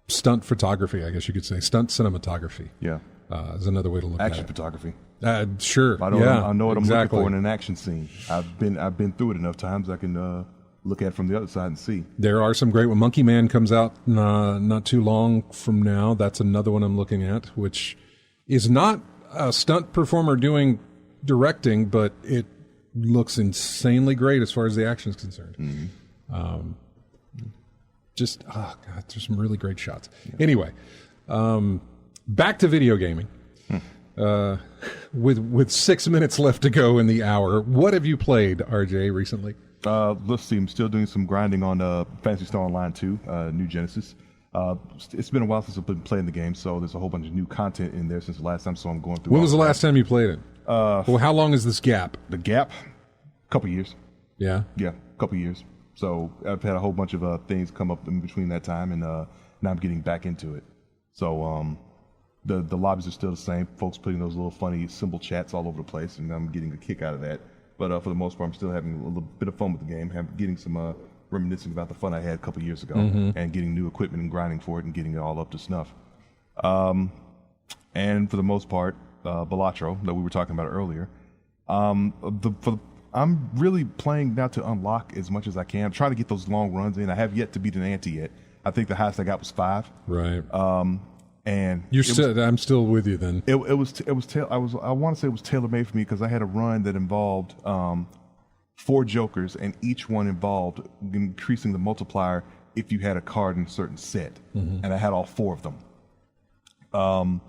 stunt photography, I guess you could say. Stunt cinematography. Yeah. Is another way to look at it. Action photography. Sure. I know what I'm looking for in an action scene. I've been through it enough times I can look at it from the other side and see. There are some great ones. Monkey Man comes out not too long from now. That's another one I'm looking at, which is not a stunt performer doing directing, but it looks insanely great as far as the action is concerned. There's some really great shots. Yeah. Anyway, back to video gaming. With 6 minutes left to go in the hour, what have you played, RJ, recently? Let's see. I'm still doing some grinding on Phantasy Star Online 2, New Genesis. It's been a while since I've been playing the game, so there's a whole bunch of new content in there since the last time, so I'm going through. When was the last time you played it? Well, how long is this gap? The gap? A couple years. Yeah? Yeah, a couple years. So I've had a whole bunch of things come up in between that time, and now I'm getting back into it. So the lobbies are still the same. Folks putting those little funny symbol chats all over the place, and I'm getting a kick out of that. But for the most part, I'm still having a little bit of fun with the game, getting some reminiscing about the fun I had a couple years ago, and getting new equipment and grinding for it and getting it all up to snuff. And for the most part, Balatro, that we were talking about earlier, I'm really playing now to unlock as much as I can. I'm trying to get those long runs in. I have yet to beat an ante yet. I think the highest I got was 5. Right. And I'm still with you then. I want to say it was tailor made for me because I had a run that involved 4 jokers, and each one involved increasing the multiplier if you had a card in a certain set, and I had all 4 of them. I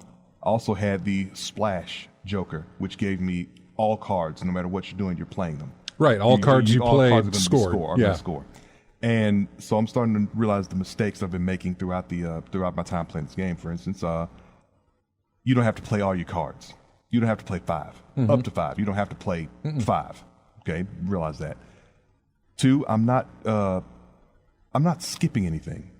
also had the splash joker, which gave me all cards, no matter what you're doing, you're playing them. Right, all cards you play score. And so I'm starting to realize the mistakes I've been making throughout my time playing this game. For instance, you don't have to play all your cards. You don't have to play 5, up to 5. You don't have to play 5. Okay, realize that. 2, I'm not skipping anything,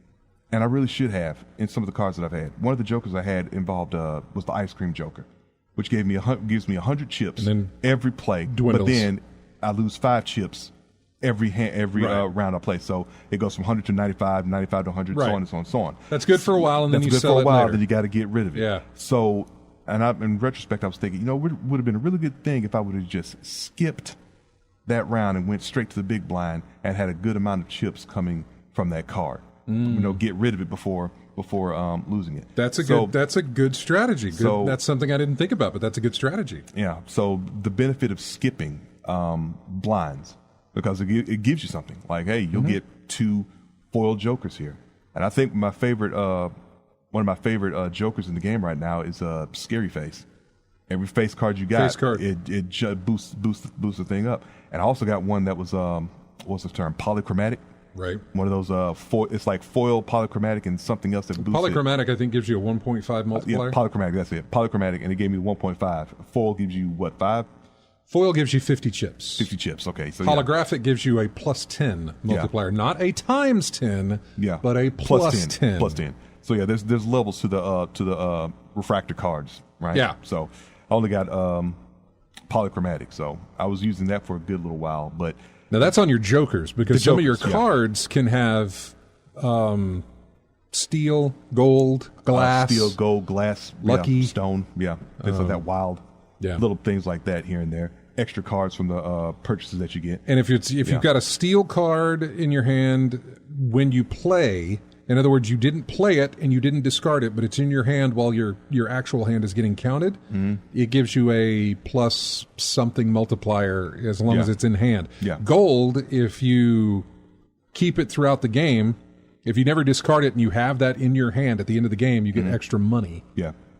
and I really should have in some of the cards that I've had. One of the jokers I had involved was the ice cream joker, which gives me 100 chips every play, dwindles. But then I lose 5 chips every round I play. So it goes from 100 to 95, 95 to 100, so on and so on and so on. That's good for a while, and then you sell it later. That's good for a while, then you got to get rid of it. Yeah. So, in retrospect, I was thinking, it would have been a really good thing if I would have just skipped that round and went straight to the big blind and had a good amount of chips coming from that card. Get rid of it before losing it. That's a good strategy. That's something I didn't think about, but that's a good strategy. Yeah. So the benefit of skipping blinds, because it gives you something like, hey, you'll get 2 foil jokers here, and I think one of my favorite jokers in the game right now is Scary Face. Every face card you got, it just boosts the thing up. And I also got one that was what's the term, polychromatic. Right. One of those it's like foil, polychromatic, and something else that boosts polychromatic, I think, gives you a 1.5 multiplier. Yeah, polychromatic, that's it. Polychromatic, and it gave me 1.5. Foil gives you what, 5? Foil gives you 50 chips. 50 chips, okay. So holographic gives you a plus 10 multiplier, not a times 10, but a plus 10. Plus 10. So yeah, there's levels to the refractor cards, right? Yeah. So I only got polychromatic, so I was using that for a good little while, but now that's on your jokers, because some of your cards can have steel, gold, glass. Steel, gold, glass, lucky, stone, things like that, wild, little things like that here and there. Extra cards from the purchases that you get. And if you've got a steel card in your hand when you play, in other words, you didn't play it and you didn't discard it, but it's in your hand while your actual hand is getting counted, it gives you a plus something multiplier as long as it's in hand. Yeah. Gold, if you keep it throughout the game, if you never discard it and you have that in your hand at the end of the game, you get extra money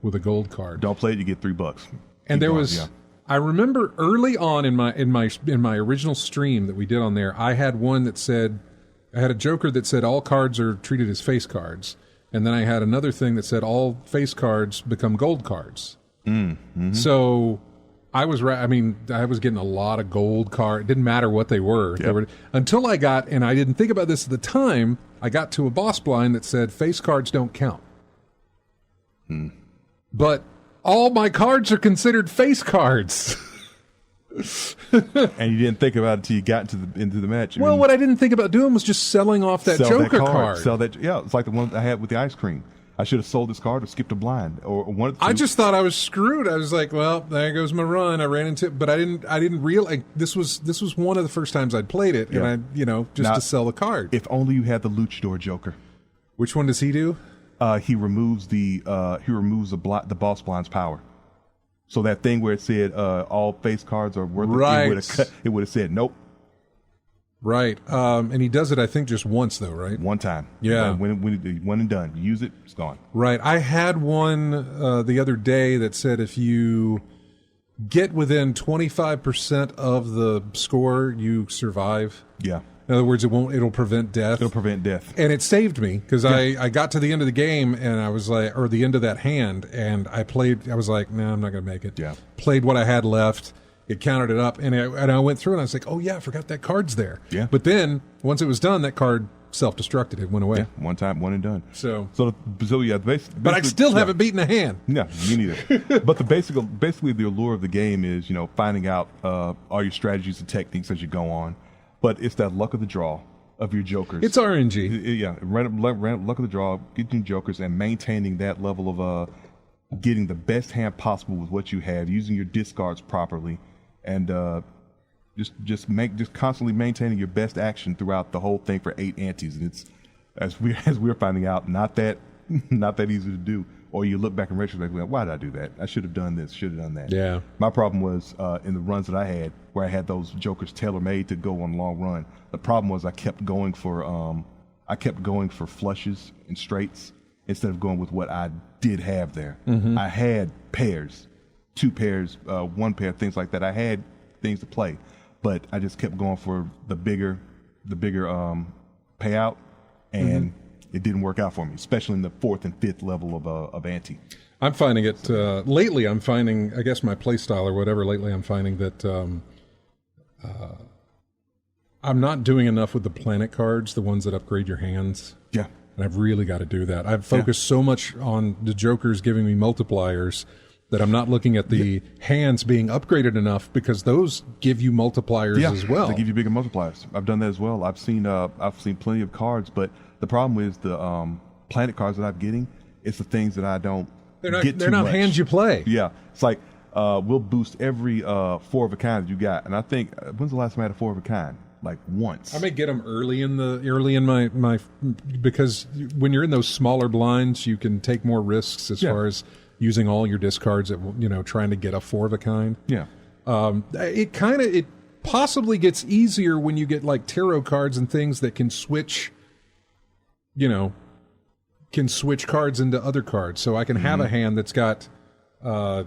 with a gold card. Don't play it, you get $3. And there was... I remember early on in my original stream that we did on there, I had one that said, I had a joker that said all cards are treated as face cards, and then I had another thing that said all face cards become gold cards. So I was right. I mean, I was getting a lot of gold cards. It didn't matter what they were. Yep. Until I got, and I didn't think about this at the time, I got to a boss blind that said face cards don't count. But all my cards are considered face cards. And you didn't think about it until you got into the match. Well, what I didn't think about doing was just selling off that Joker card. Sell that. Yeah, it's like the one I had with the ice cream. I should have sold this card or skipped a blind or one of the two. I just thought I was screwed. I was like, well, there goes my run. I ran into it, but I didn't realize this was one of the first times I'd played it, and to sell the card. If only you had the Luchador Joker. Which one does he do? He removes the boss blind's power. So that thing where it said all face cards are worth it, it would have said nope. Right. And he does it, I think, just once, though, right? One time. Yeah. When and done. You use it, it's gone. Right. I had one the other day that said if you get within 25% of the score, you survive. Yeah. In other words, it'll prevent death. It'll prevent death. And it saved me because I got to the end of the game and I was like, or the end of that hand, and I was like, no, I'm not going to make it. Yeah. Played what I had left. It counted it up, and I went through and I was like, oh yeah, I forgot that card's there. Yeah. But then once it was done, that card self-destructed. It went away. Yeah. One time, one and done. So yeah. But I still haven't beaten a hand. No, me neither. But basically the allure of the game is, finding out all your strategies and techniques as you go on. But it's that luck of the draw of your jokers. It's RNG. Random luck of the draw, getting jokers, and maintaining that level of getting the best hand possible with what you have, using your discards properly, and just constantly maintaining your best action throughout the whole thing for 8 antes. And it's as we're finding out, not that easy to do. Or you look back in retrospect, like, why did I do that? I should have done this, should have done that. Yeah. My problem was in the runs that I had, where I had those jokers tailor-made to go on a long run. The problem was I kept going for flushes and straights instead of going with what I did have there. Mm-hmm. I had pairs, 2 pairs, 1 pair, things like that. I had things to play, but I just kept going for the bigger payout, and it didn't work out for me, especially in the 4th and 5th level of ante. I'm finding it lately. I'm finding, I guess, my play style or whatever. Lately, I'm finding that I'm not doing enough with the planet cards, the ones that upgrade your hands. Yeah, and I've really got to do that. I've focused so much on the jokers giving me multipliers that I'm not looking at the hands being upgraded enough, because those give you multipliers as well. They give you bigger multipliers. I've done that as well. I've seen plenty of cards, but the problem is the planet cards that I'm getting, it's the things that I don't get. They're not hands you play. Yeah, it's like we'll boost every 4 of a kind that you got, and I think when's the last time I had a 4 of a kind? Like once. I may get them early in my because when you're in those smaller blinds, you can take more risks as far as using all your discards at trying to get a 4 of a kind. Yeah. It possibly gets easier when you get like tarot cards and things that can switch cards into other cards. So I can have a hand that's got or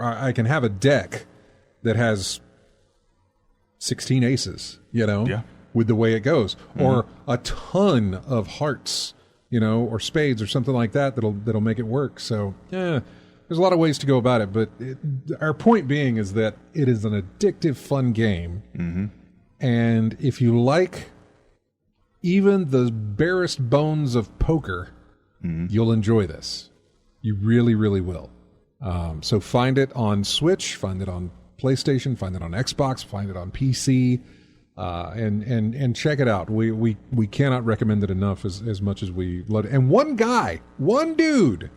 I can have a deck that has 16 aces, with the way it goes, or a ton of hearts, or spades or something like that that'll make it work. So, there's a lot of ways to go about it, but our point being is that it is an addictive, fun game, and if you like even the barest bones of poker, you'll enjoy this. You really, really will. So find it on Switch, find it on PlayStation, find it on Xbox, find it on PC, and check it out. We cannot recommend it enough as much as we love it. And one dude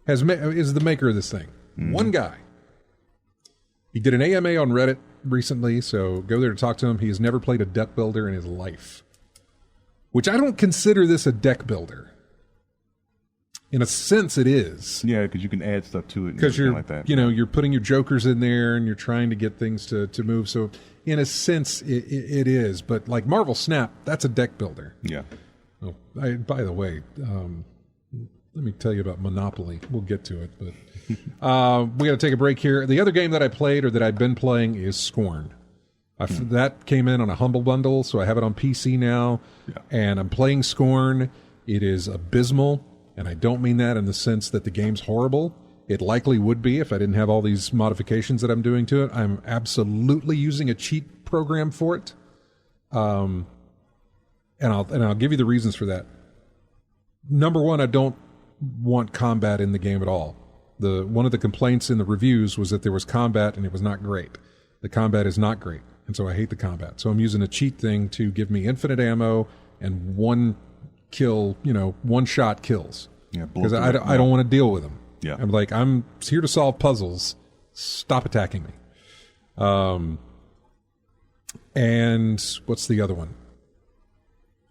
is the maker of this thing. One guy. He did an AMA on Reddit recently, so go there to talk to him. He has never played a deck builder in his life, which I don't consider this a deck builder. In a sense, it is. Yeah, because you can add stuff to it. Because you're, like that. You're putting your jokers in there and you're trying to get things to move. So, in a sense, it is. But like Marvel Snap, that's a deck builder. Yeah. Oh, by the way, let me tell you about Monopoly. We'll get to it, but we got to take a break here. The other game that I played or that I've been playing is Scorn. That came in on a Humble Bundle, so I have it on PC now, and I'm playing Scorn. It is abysmal. And I don't mean that in the sense that the game's horrible. It likely would be if I didn't have all these modifications that I'm doing to it. I'm absolutely using a cheat program for it. And I'll give you the reasons for that. Number one, I don't want combat in the game at all. One of the complaints in the reviews was that there was combat and it was not great. The combat is not great, and so I hate the combat. So I'm using a cheat thing to give me infinite ammo and one shot kills. Yeah, because I don't want to deal with them. Yeah. I'm like, I'm here to solve puzzles. Stop attacking me. And what's the other one?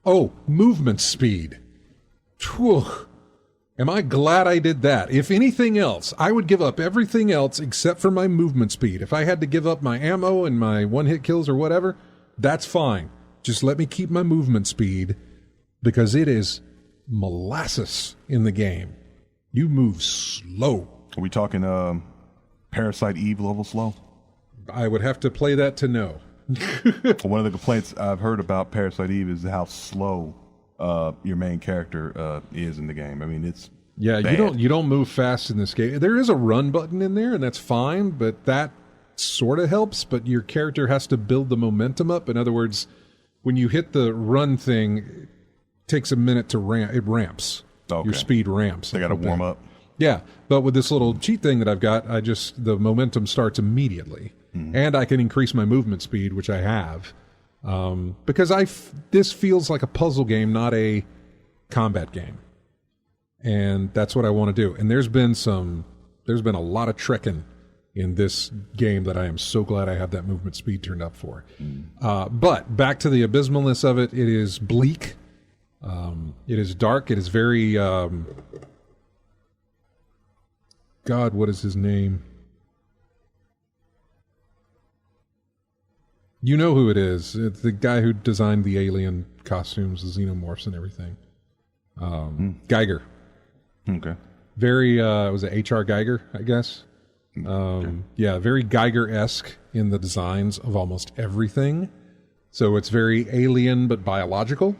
Oh, movement speed. Whew. Am I glad I did that? If anything else, I would give up everything else except for my movement speed. If I had to give up my ammo and my one-hit kills or whatever, that's fine. Just let me keep my movement speed because it is molasses in the game. You move slow. Are we talking Parasite Eve level slow? I would have to play that to know. One of the complaints I've heard about Parasite Eve is how slow your main character is in the game. I mean, it's bad. You don't move fast in this game. There is a run button in there, and that's fine, but that sort of helps. But your character has to build the momentum up. In other words, when you hit the run thing, it takes a minute to ramp. It ramps. Okay. Your speed ramps. They got to warm up. Yeah, but with this little cheat thing that I've got, the momentum starts immediately, and I can increase my movement speed, which I have, because this feels like a puzzle game, not a combat game, and that's what I want to do. And there's been a lot of trekking in this game that I am so glad I have that movement speed turned up for. But back to the abysmalness of it, it is bleak. It is dark. It is very, God, what is his name? You know who it is. It's the guy who designed the alien costumes, the xenomorphs and everything. Geiger. Okay. Very, was it H.R. Geiger, I guess? Okay. Yeah, very Geiger-esque in the designs of almost everything. So it's very alien but biological.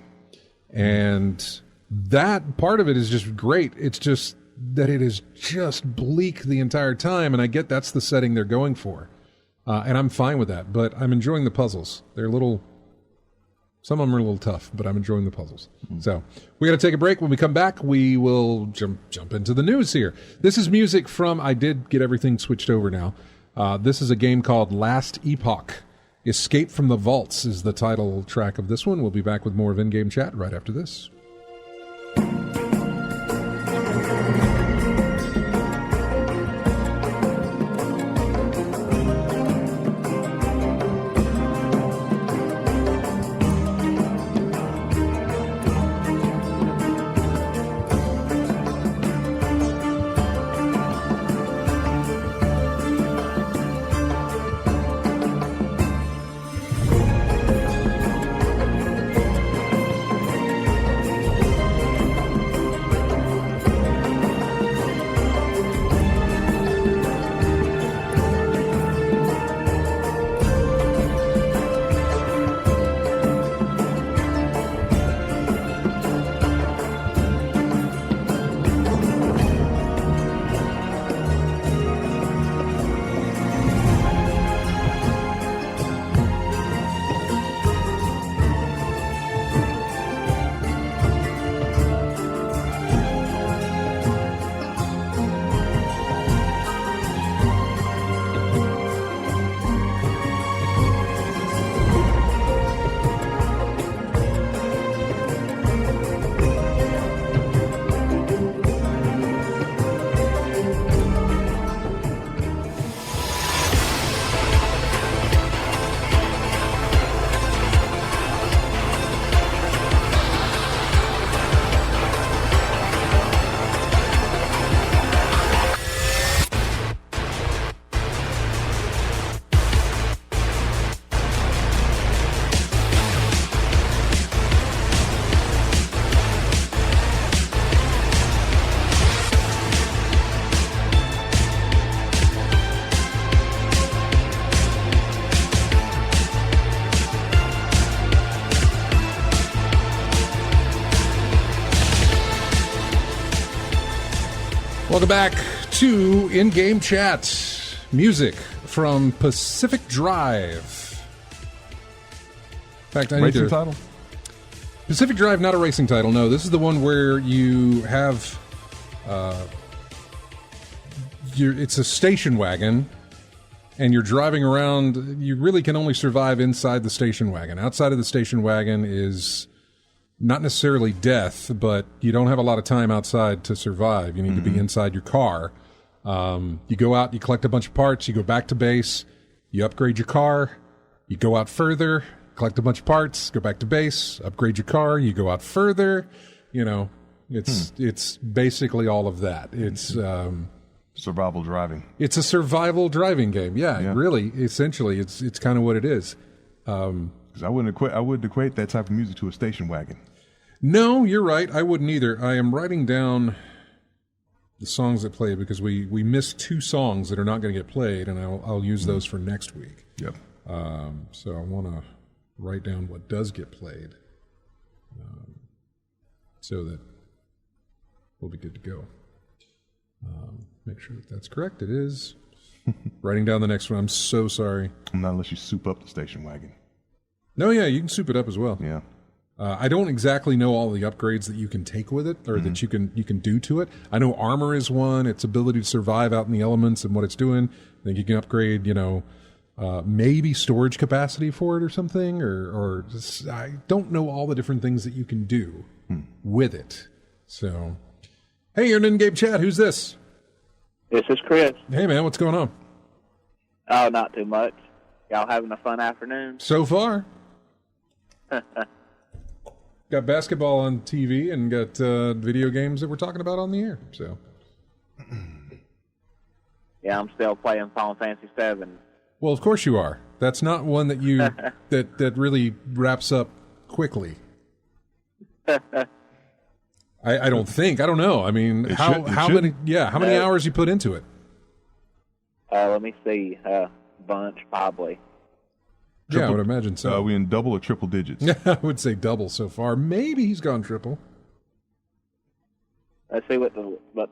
And that part of it is just great. It's just that it is just bleak the entire time, and I get that's the setting they're going for. And I'm fine with that, but I'm enjoying the puzzles. They're some of them are a little tough, but I'm enjoying the puzzles. So we got to take a break. When we come back, we will jump into the news here. This is music from, I did get everything switched over now. This is a game called Last Epoch. Escape from the Vaults is the title track of this one. We'll be back with more of In-Game Chat right after this. Welcome back to in-game chat. Music from Pacific Drive. In fact, I need to... Racing title? Pacific Drive, not a racing title. No, this is the one where you have... it's a station wagon, and you're driving around. You really can only survive inside the station wagon. Outside of the station wagon is not necessarily death, but you don't have a lot of time outside to survive. You need to be inside your car. You go out, you collect a bunch of parts, you go back to base, you upgrade your car, you go out further, collect a bunch of parts, go back to base, upgrade your car, you go out further. You know, it's basically all of that. It's... survival driving. It's a survival driving game. Yeah. Really, essentially, it's kind of what it is. Because I wouldn't equate that type of music to a station wagon. No, you're right. I wouldn't either. I am writing down the songs that play because we missed 2 songs that are not going to get played, and I'll use those for next week. Yep. So I want to write down what does get played, so that we'll be good to go. Make sure that's correct. It is. Writing down the next one. I'm so sorry. Not unless you soup up the station wagon. No, yeah, you can soup it up as well. Yeah. I don't exactly know all the upgrades that you can take with it, or that you can do to it. I know armor is one. Its ability to survive out in the elements and what it's doing. I think you can upgrade, maybe storage capacity for it or something, or just, I don't know all the different things that you can do with it. So, hey, you're in in-game chat. Who's this? This is Chris. Hey, man, what's going on? Oh, not too much. Y'all having a fun afternoon? So far. Got basketball on TV and got video games that we're talking about on the air. So, yeah, I'm still playing Final Fantasy VII. Well, of course you are. That's not one that you that really wraps up quickly. I don't think. I don't know. I mean, how many hours you put into it? Let me see. Bunch, probably. I would imagine so. Are we in double or triple digits? I would say double so far. Maybe he's gone triple. Let's see what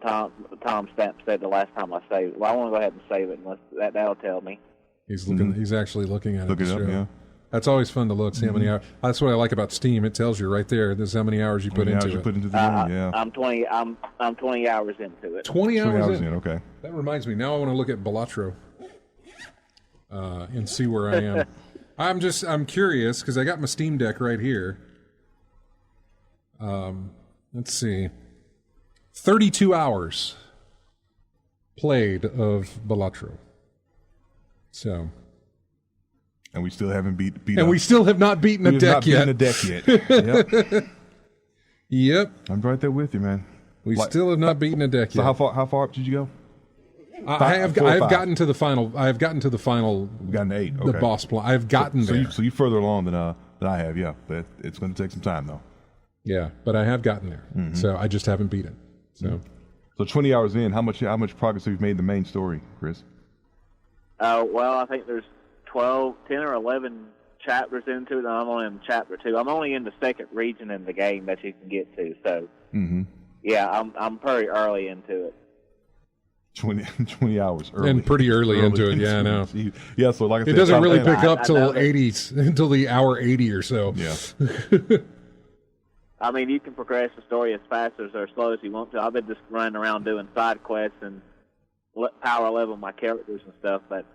Tom Stamp said the last time I saved it. Well, I want to go ahead and save it, unless that'll tell me. He's looking. He's actually looking at it. Look it up, yeah. That's always fun to look, see how many hours. That's what I like about Steam. It tells you right there. This is how many hours you put into it. The game, yeah. I'm 20 hours into it. 20 hours in. Okay. That reminds me. Now I want to look at Balatro and see where I am. I'm curious because I got my Steam Deck right here. Let's see. 32 hours played of Balatro. So. And we still haven't beat and up. we still have not beaten a deck yet. Yep. Yep. I'm right there with you, man. We still have not beaten a deck yet. So how far up did you go? I have gotten to the final. I have gotten to the final. You've gotten to 8. Okay. The boss plan. I've gotten there. So you're further along than I have, yeah. But it's going to take some time, though. Yeah, but I have gotten there. Mm-hmm. So I just haven't beat it. So 20 hours in, how much progress have you made in the main story, Chris? Well, I think there's 10 or 11 chapters into it, and I'm only in chapter 2. I'm only in the second region in the game that you can get to. So, yeah, I'm pretty early into it. 20 hours early. And pretty early into it, yeah, I know. Yeah, so like I said, it doesn't really pick up till until the hour 80 or so. Yeah. I mean, you can progress the story as fast or slow as you want to. I've been just running around doing side quests and power level my characters and stuff, but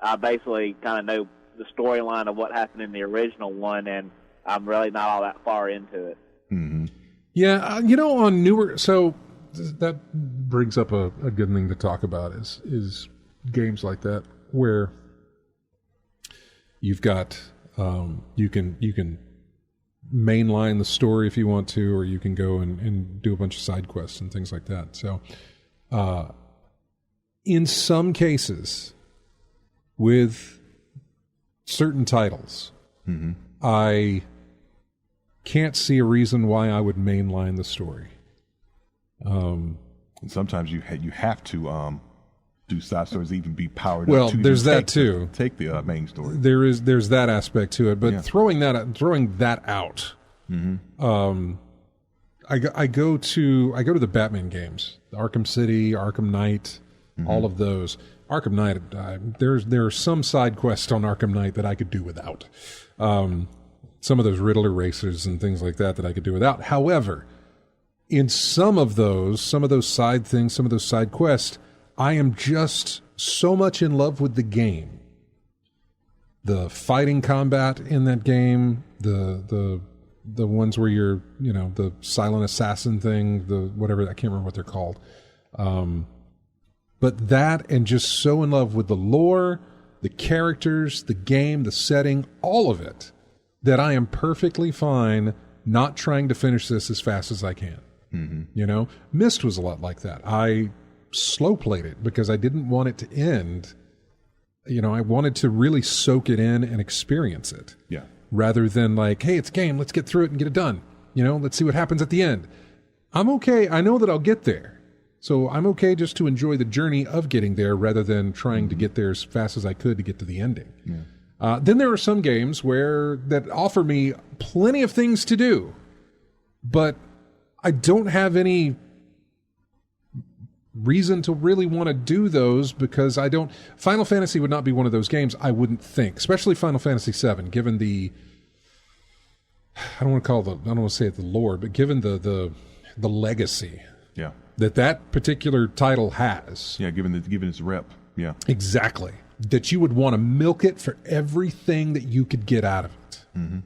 I basically kind of know the storyline of what happened in the original one, and I'm really not all that far into it. Mm-hmm. Yeah, on newer... So that brings up a good thing to talk about is games like that where you've got... you can mainline the story if you want to, or you can go and do a bunch of side quests and things like that. So in some cases... with certain titles, I can't see a reason why I would mainline the story. And sometimes you have to do side stories, even be powered up. Well, there's that too. Take the main story. There's that aspect to it, but throwing that out. I go to the Batman games, Arkham City, Arkham Knight. all of those. Arkham Knight, there are some side quests on Arkham Knight that I could do without. Some of those Riddler races and things like that I could do without. However, in some of those side things, some of those side quests, I am just so much in love with the game. The fighting combat in that game, the ones where you're, the silent assassin thing, the whatever, I can't remember what they're called. But that, and just so in love with the lore, the characters, the game, the setting, all of it, that I am perfectly fine not trying to finish this as fast as I can. Mm-hmm. Myst was a lot like that. I slow played it because I didn't want it to end. I wanted to really soak it in and experience it. Yeah. Rather than like, hey, it's a game, let's get through it and get it done. Let's see what happens at the end. I'm okay. I know that I'll get there. So I'm okay just to enjoy the journey of getting there rather than trying to get there as fast as I could to get to the ending. Yeah. Then there are some games that offer me plenty of things to do, but I don't have any reason to really want to do those because I don't. Final Fantasy would not be one of those games, I wouldn't think, especially Final Fantasy VII, given the, I don't want to say it the lore, but given the legacy. Yeah. That particular title has. Yeah, given its rep. Yeah. Exactly. That you would want to milk it for everything that you could get out of it. Mm-hmm.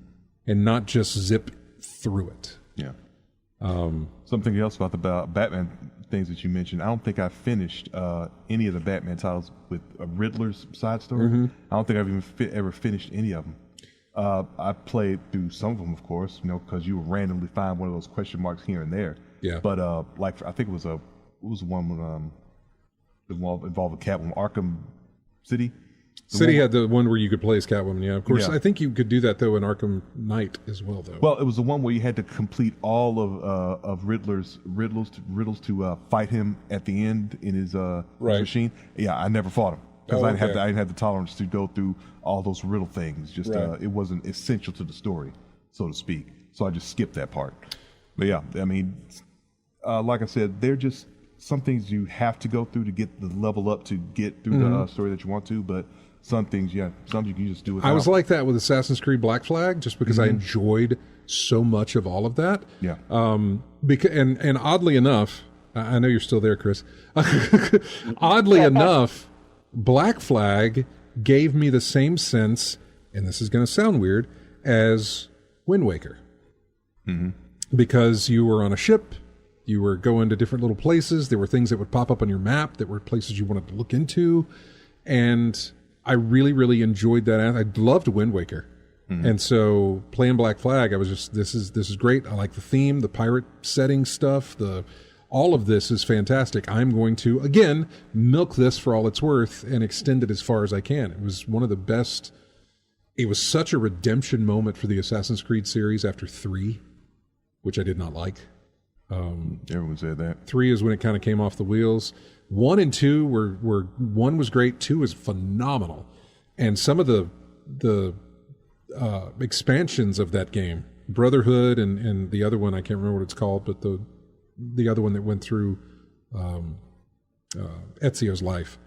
And not just zip through it. Yeah. Something else about the Batman things that you mentioned. I don't think I finished any of the Batman titles with a Riddler's side story. Mm-hmm. I don't think I've even ever finished any of them. I played through some of them, of course, because you would randomly find one of those question marks here and there. Yeah. But I think it was one with involved Catwoman, Arkham City. City had the one where you could play as Catwoman. Yeah, of course. Yeah. I think you could do that though in Arkham Knight as well, though. Well, it was the one where you had to complete all of Riddler's riddles to fight him at the end in his machine. Yeah, I never fought him because I didn't have the tolerance to go through all those riddle things. Just it wasn't essential to the story, so to speak. So I just skipped that part. But yeah, I mean, like I said, they're just some things you have to go through to get the level up to get through the story that you want to, but some things, some you can just do without. I was like that with Assassin's Creed Black Flag, just because I enjoyed so much of all of that. Yeah. And oddly enough, I know you're still there, Chris. Oddly enough, Black Flag gave me the same sense, and this is going to sound weird, as Wind Waker. Mm-hmm. Because you were on a ship, you were going to different little places, there were things that would pop up on your map that were places you wanted to look into, and I really, really enjoyed that. I loved Wind Waker. Mm-hmm. And so playing Black Flag, I was just, this is great. I like the theme, the pirate setting stuff, all of this is fantastic. I'm going to, again, milk this for all it's worth and extend it as far as I can. It was one of the best. It was such a redemption moment for the Assassin's Creed series after 3, which I did not like. Everyone said that. 3 is when it kind of came off the wheels. 1 and 2 were 1 was great, 2 was phenomenal. And some of the expansions of that game, Brotherhood and the other one, I can't remember what it's called, but the other one that went through Ezio's life,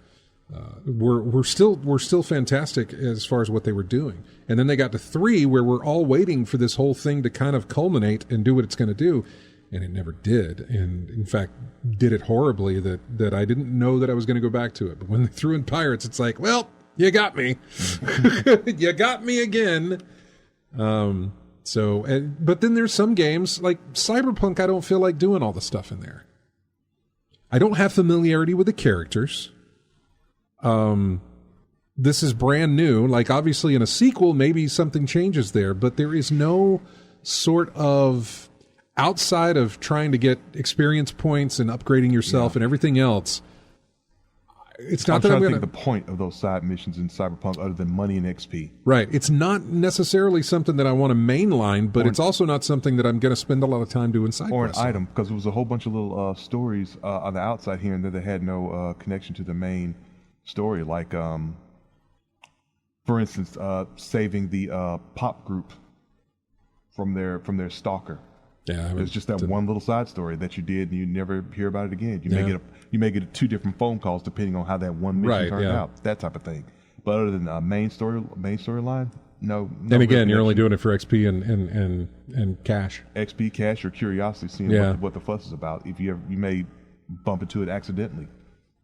were still fantastic as far as what they were doing. And then they got to 3, where we're all waiting for this whole thing to kind of culminate and do what it's going to do. And it never did. And in fact, did it horribly that I didn't know that I was going to go back to it. But when they threw in pirates, it's like, well, you got me. You got me again. But then there's some games like Cyberpunk, I don't feel like doing all the stuff in there. I don't have familiarity with the characters. This is brand new. Like, obviously in a sequel, maybe something changes there, but there is no sort of, outside of trying to get experience points and upgrading yourself and everything else, it's not that I'm going to think the point of those side missions in Cyberpunk other than money and XP. Right. It's not necessarily something that I want to mainline, but it's also not something that I'm going to spend a lot of time doing side quests. Or an item, because there was a whole bunch of little stories on the outside here and there that had no connection to the main story. Like, for instance, saving the pop group from their stalker. Yeah, it's just that one little side story that you did, and you never hear about it again. You may get 2 different phone calls depending on how that one mission turned out. That type of thing. But other than main storyline, no. And again, you're only doing it for XP and cash. XP, cash, or curiosity, seeing what the fuss is about. If you may bump into it accidentally,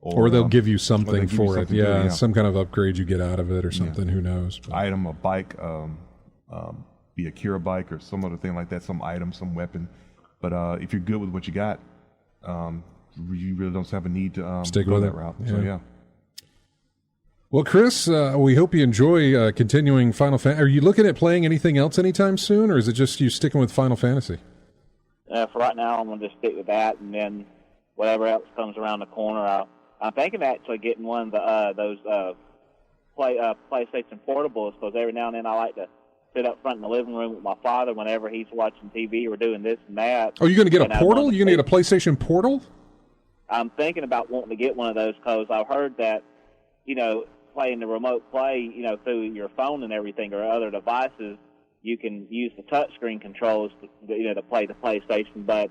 or they'll give you something for it. Yeah, some kind of upgrade you get out of it, or something. Who knows? But. Item, a bike, be a Kira bike or some other thing like that. Some item, some weapon. But if you're good with what you got, you really don't have a need to stick go with that route. So yeah. Well, Chris, we hope you enjoy continuing Final Fantasy. Are you looking at playing anything else anytime soon, or is it just you sticking with Final Fantasy? For right now, I'm going to just stick with that, and then whatever else comes around the corner, I'm thinking of actually getting one of those PlayStation Portables, because every now and then I like to sit up front in the living room with my father whenever he's watching TV or doing this and that. Oh, you're going to get a portal? You're going to get a PlayStation Portal? I'm thinking about wanting to get one of those because I've heard that, playing the remote play, through your phone and everything or other devices, you can use the touchscreen controls to play the PlayStation. But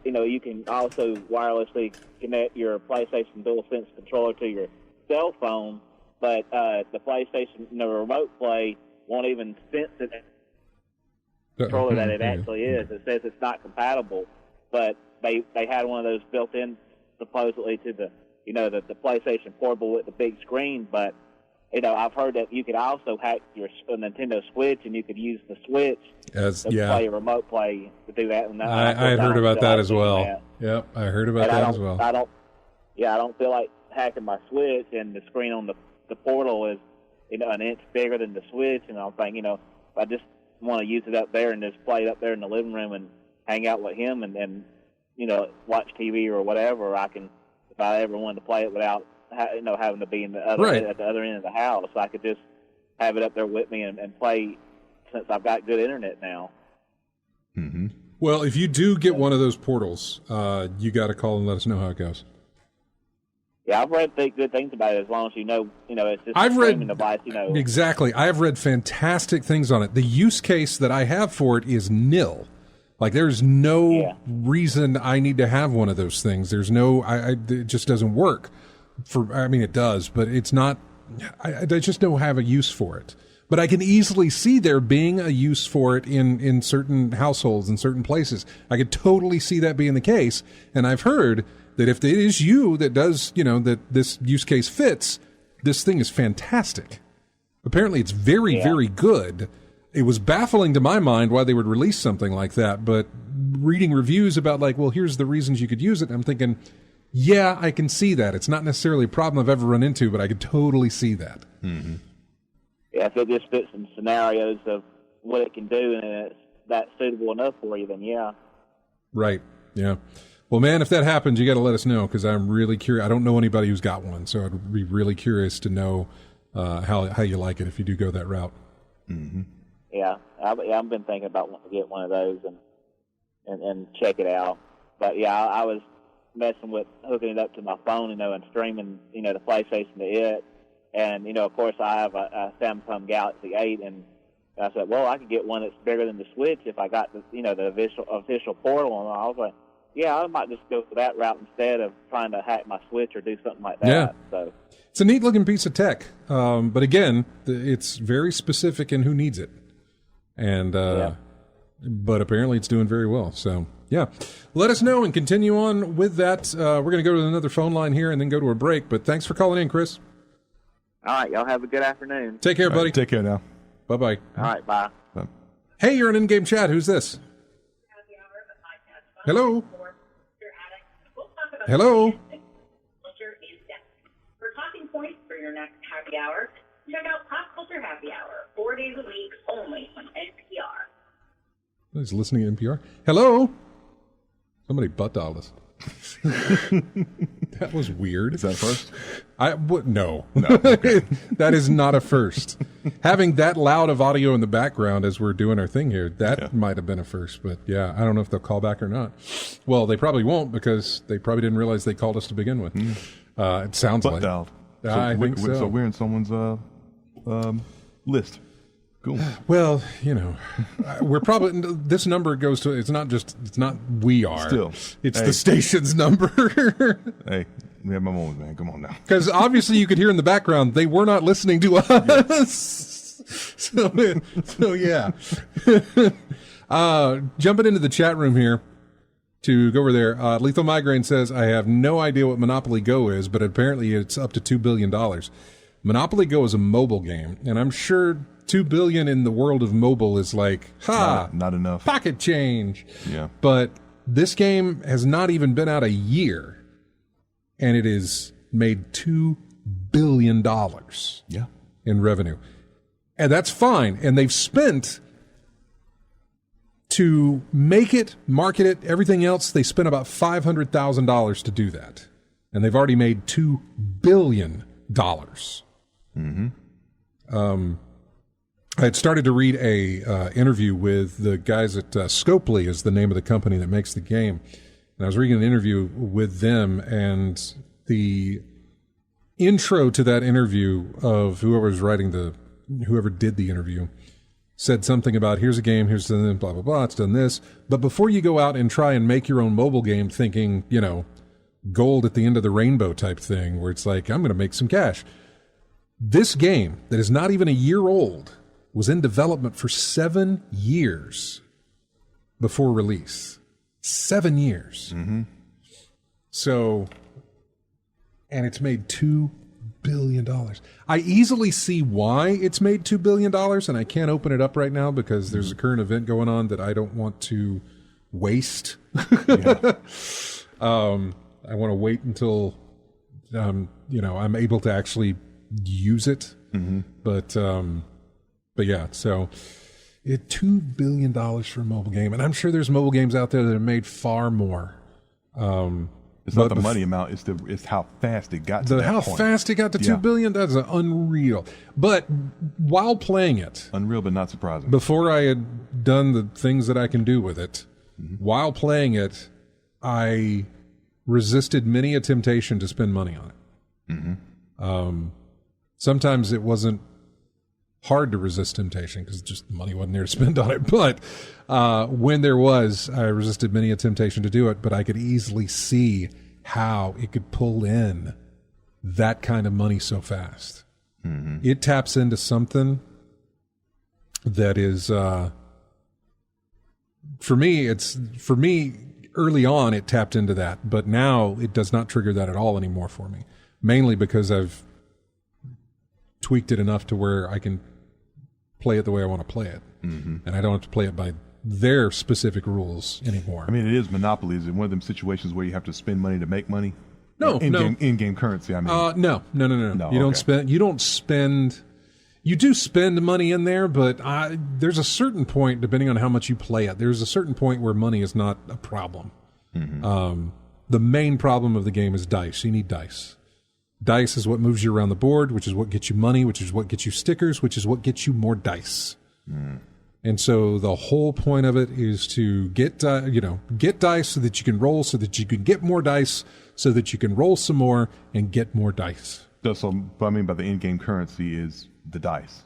you can also wirelessly connect your PlayStation DualSense controller to your cell phone. But the PlayStation, the remote play won't even sense it. Controller that it actually is. It says it's not compatible. But they had one of those built in supposedly to the the PlayStation Portable with the big screen, but I've heard that you could also hack your Nintendo Switch, and you could use the Switch to play a remote play to do that. And I had heard about that as well. Yep, I heard about that as well. I don't feel like hacking my Switch, and the screen on the Portal is an inch bigger than the Switch, and I'm thinking if I just want to use it up there and just play it up there in the living room and hang out with him and watch TV or whatever, I can. If I ever wanted to play it without having to be at the other end of the house, I could just have it up there with me and play since I've got good internet now. Mm-hmm. Well, if you do get one of those portals, you got to call and let us know how it goes. Yeah, I've read good things about it. As long as it's just a streaming device. Exactly. I have read fantastic things on it. The use case that I have for it is nil. Like, there's no reason I need to have one of those things. There's no, it just doesn't work. It does, but it's not, I just don't have a use for it. But I can easily see there being a use for it in certain households, in certain places. I could totally see that being the case. And I've heard that if it is you that does, that this use case fits, this thing is fantastic. Apparently it's very, very good. It was baffling to my mind why they would release something like that, but reading reviews about here's the reasons you could use it, I'm thinking, yeah, I can see that. It's not necessarily a problem I've ever run into, but I could totally see that. Mm-hmm. Yeah, if it just fits in scenarios of what it can do and it's that suitable enough for you, then yeah. Right, yeah. Well, man, if that happens, you got to let us know, because I'm really curious. I don't know anybody who's got one, so I'd be really curious to know how you like it if you do go that route. Mm-hmm. Yeah, I've been thinking about wanting to get one of those and check it out. But yeah, I was messing with hooking it up to my phone, and streaming, the PlayStation to it. And, of course, I have a Samsung Galaxy 8, and I said, well, I could get one that's bigger than the Switch if I got the official Portal. And I was like, yeah, I might just go for that route instead of trying to hack my Switch or do something like that. Yeah. So it's a neat-looking piece of tech. But again, it's very specific in who needs it. And but apparently it's doing very well. So, yeah. Let us know and continue on with that. We're going to go to another phone line here and then go to a break. But thanks for calling in, Chris. All right. Y'all have a good afternoon. Take care, buddy. Right, take care now. Bye-bye. All right. Bye. Hey, you're in in-game chat. Who's this? Hello? Hello? For talking points for your next happy hour, check out Pop Culture Happy Hour, 4 days a week only on NPR. He's listening to NPR. Hello? Somebody butt dialed us. That was weird. Is that first? No. Okay. That is not a first. Having that loud of audio in the background as we're doing our thing here, that might have been a first. But yeah, I don't know if they'll call back or not. Well, they probably won't, because they probably didn't realize they called us to begin with. It sounds butt like. Dialed. I think so. So we're in someone's list. Cool. Well, we're probably this number goes to. It's not we are. Still, it's the station's number. Hey, we have my moments, man. Come on now. Because obviously you could hear in the background they were not listening to us. Yes. So yeah. Jumping into the chat room here to go over there. Lethal Migraine says, I have no idea what Monopoly Go is, but apparently it's up to $2 billion. Monopoly Go is a mobile game, and I'm sure $2 billion in the world of mobile is like, not enough. Pocket change. Yeah. But this game has not even been out a year, and it has made $2 billion in revenue. And that's fine. And they've spent, to make it, market it, everything else, they spent about $500,000 to do that. And they've already made $2 billion. Mm-hmm. I had started to read a interview with the guys at Scopely, is the name of the company that makes the game. And I was reading an interview with them, and the intro to that interview of whoever did the interview said something about, here's a game, here's blah, blah, blah, it's done this. But before you go out and try and make your own mobile game thinking, gold at the end of the rainbow type thing, where it's like, I'm going to make some cash. This game that is not even a year old was in development for 7 years before release. 7 years. Mm-hmm. So, and it's made $2 billion. I easily see why it's made $2 billion, and I can't open it up right now because there's a current event going on that I don't want to waste. I want to wait until, I'm able to actually use it. Mm-hmm. But yeah, so $2 billion for a mobile game. And I'm sure there's mobile games out there that have made far more. It's not the money amount, it's how fast it got to that point. How fast it got to $2 billion, that's unreal. But while playing it... Unreal, but not surprising. Before I had done the things that I can do with it, while playing it, I resisted many a temptation to spend money on it. Mm-hmm. Sometimes it wasn't hard to resist temptation because just money wasn't there to spend on it. But when there was, I resisted many a temptation to do it. But I could easily see how it could pull in that kind of money so fast. Mm-hmm. It taps into something that is, for me, early on it tapped into that. But now it does not trigger that at all anymore for me. Mainly because I've tweaked it enough to where I can play it the way I want to play it. Mm-hmm. And I don't have to play it by their specific rules anymore. I mean, it is Monopoly. Is it one of them situations where you have to spend money to make money? No. In-game currency, I mean. No. You do spend money in there, but there's a certain point, depending on how much you play it, there's a certain point where money is not a problem. Mm-hmm. The main problem of the game is dice. You need dice. Dice is what moves you around the board, which is what gets you money, which is what gets you stickers, which is what gets you more dice. Mm. And so the whole point of it is to get dice so that you can roll, so that you can get more dice, so that you can roll some more and get more dice. So what I mean by the in-game currency is the dice.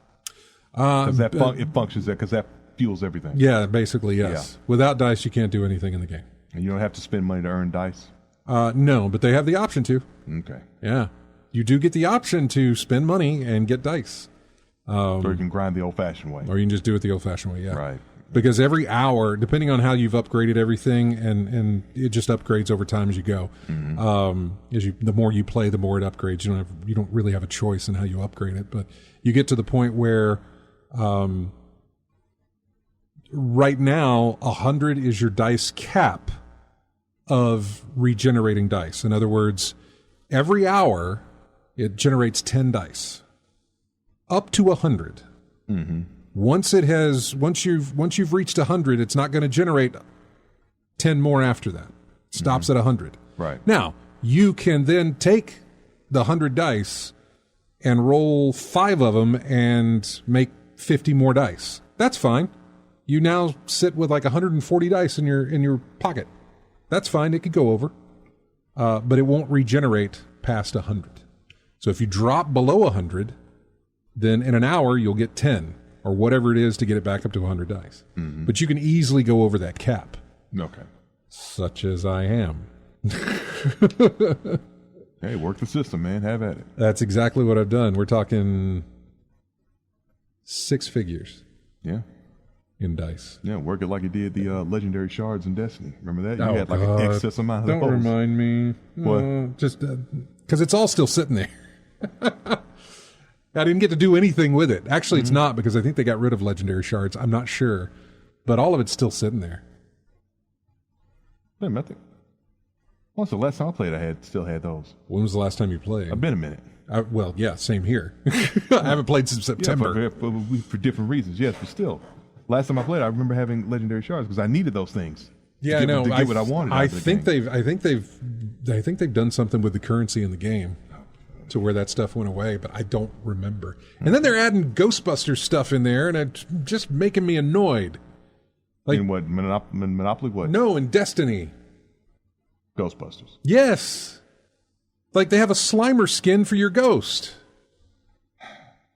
Because it functions because that fuels everything. Yeah, basically, yes. Yeah. Without dice, you can't do anything in the game. And you don't have to spend money to earn dice? No, but they have the option to. Okay. Yeah. You do get the option to spend money and get dice. Or you can grind the old-fashioned way. Or you can just do it the oldfashioned way, yeah. Right. Because every hour, depending on how you've upgraded everything, and it just upgrades over time as you go. Mm-hmm. The more you play, the more it upgrades. You don't really have a choice in how you upgrade it, but you get to the point where right now 100 is your dice cap of regenerating dice. In other words, every hour it generates 10 dice, up to 100. Mm-hmm. Once you've reached 100, it's not going to generate 10 more after that. It stops at 100. Right. Now, you can then take the 100 dice and roll 5 of them and make 50 more dice. That's fine. You now sit with like 140 dice in your pocket. That's fine. It could go over. But it won't regenerate past 100. So if you drop below 100, then in an hour you'll get 10. or whatever it is to get it back up to 100 dice. Mm-hmm. But you can easily go over that cap. Okay. Such as I am. Hey, work the system, man. Have at it. That's exactly what I've done. We're talking 6 figures. Yeah. In dice. Yeah, work it like you did the legendary shards in Destiny. Remember that? You had like an excess amount of those. Don't remind me. What? Just because it's all still sitting there. I didn't get to do anything with it. Actually, it's not, because I think they got rid of legendary shards. I'm not sure. But all of it's still sitting there. Wait a minute. When's the last time I played, still had those? When was the last time you played? It's been a minute. Well, yeah, same here. I haven't played since September. Yeah, for different reasons, yes, but still. Last time I played, I remember having legendary shards because I needed those things. Yeah, I know. To get what I wanted. I think they've done something with the currency in the game to where that stuff went away, but I don't remember. And then they're adding Ghostbusters stuff in there, and it's just making me annoyed. Like, in what, Monopoly? What? No, in Destiny. Ghostbusters. Yes. Like they have a Slimer skin for your ghost.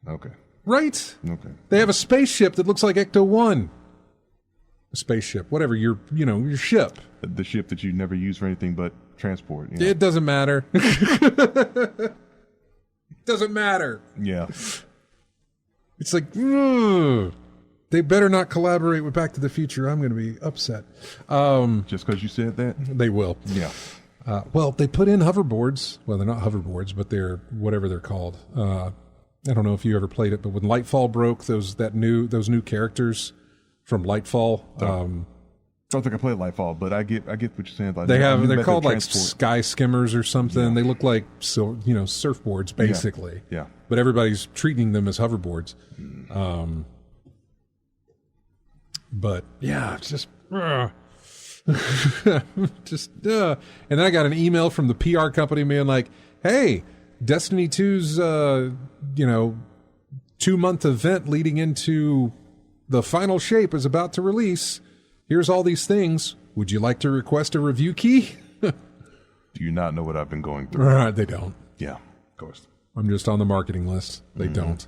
Okay. Right? Okay. They have a spaceship that looks like Ecto-1. A spaceship, whatever, your ship. The ship that you never use for anything but transport. You know? It doesn't matter. Doesn't matter. Yeah. It's like, they better not collaborate with Back to the Future. I'm going to be upset. Just because you said that? They will. Yeah. Well, they put in hoverboards. Well, they're not hoverboards, but they're whatever they're called. I don't know if you ever played it, but when Lightfall broke, those new characters from Lightfall. I don't think I played Lightfall, but I get what you're saying. Like, they're called like sky skimmers or something. Yeah. They look like surfboards basically. Yeah. But everybody's treating them as hoverboards. But yeah, it's just and then I got an email from the PR company being like, "Hey, Destiny 2's 2-month event leading into the final shape is about to release. Here's all these things. Would you like to request a review key?" Do you not know what I've been going through? They don't. Yeah, of course. I'm just on the marketing list. They don't.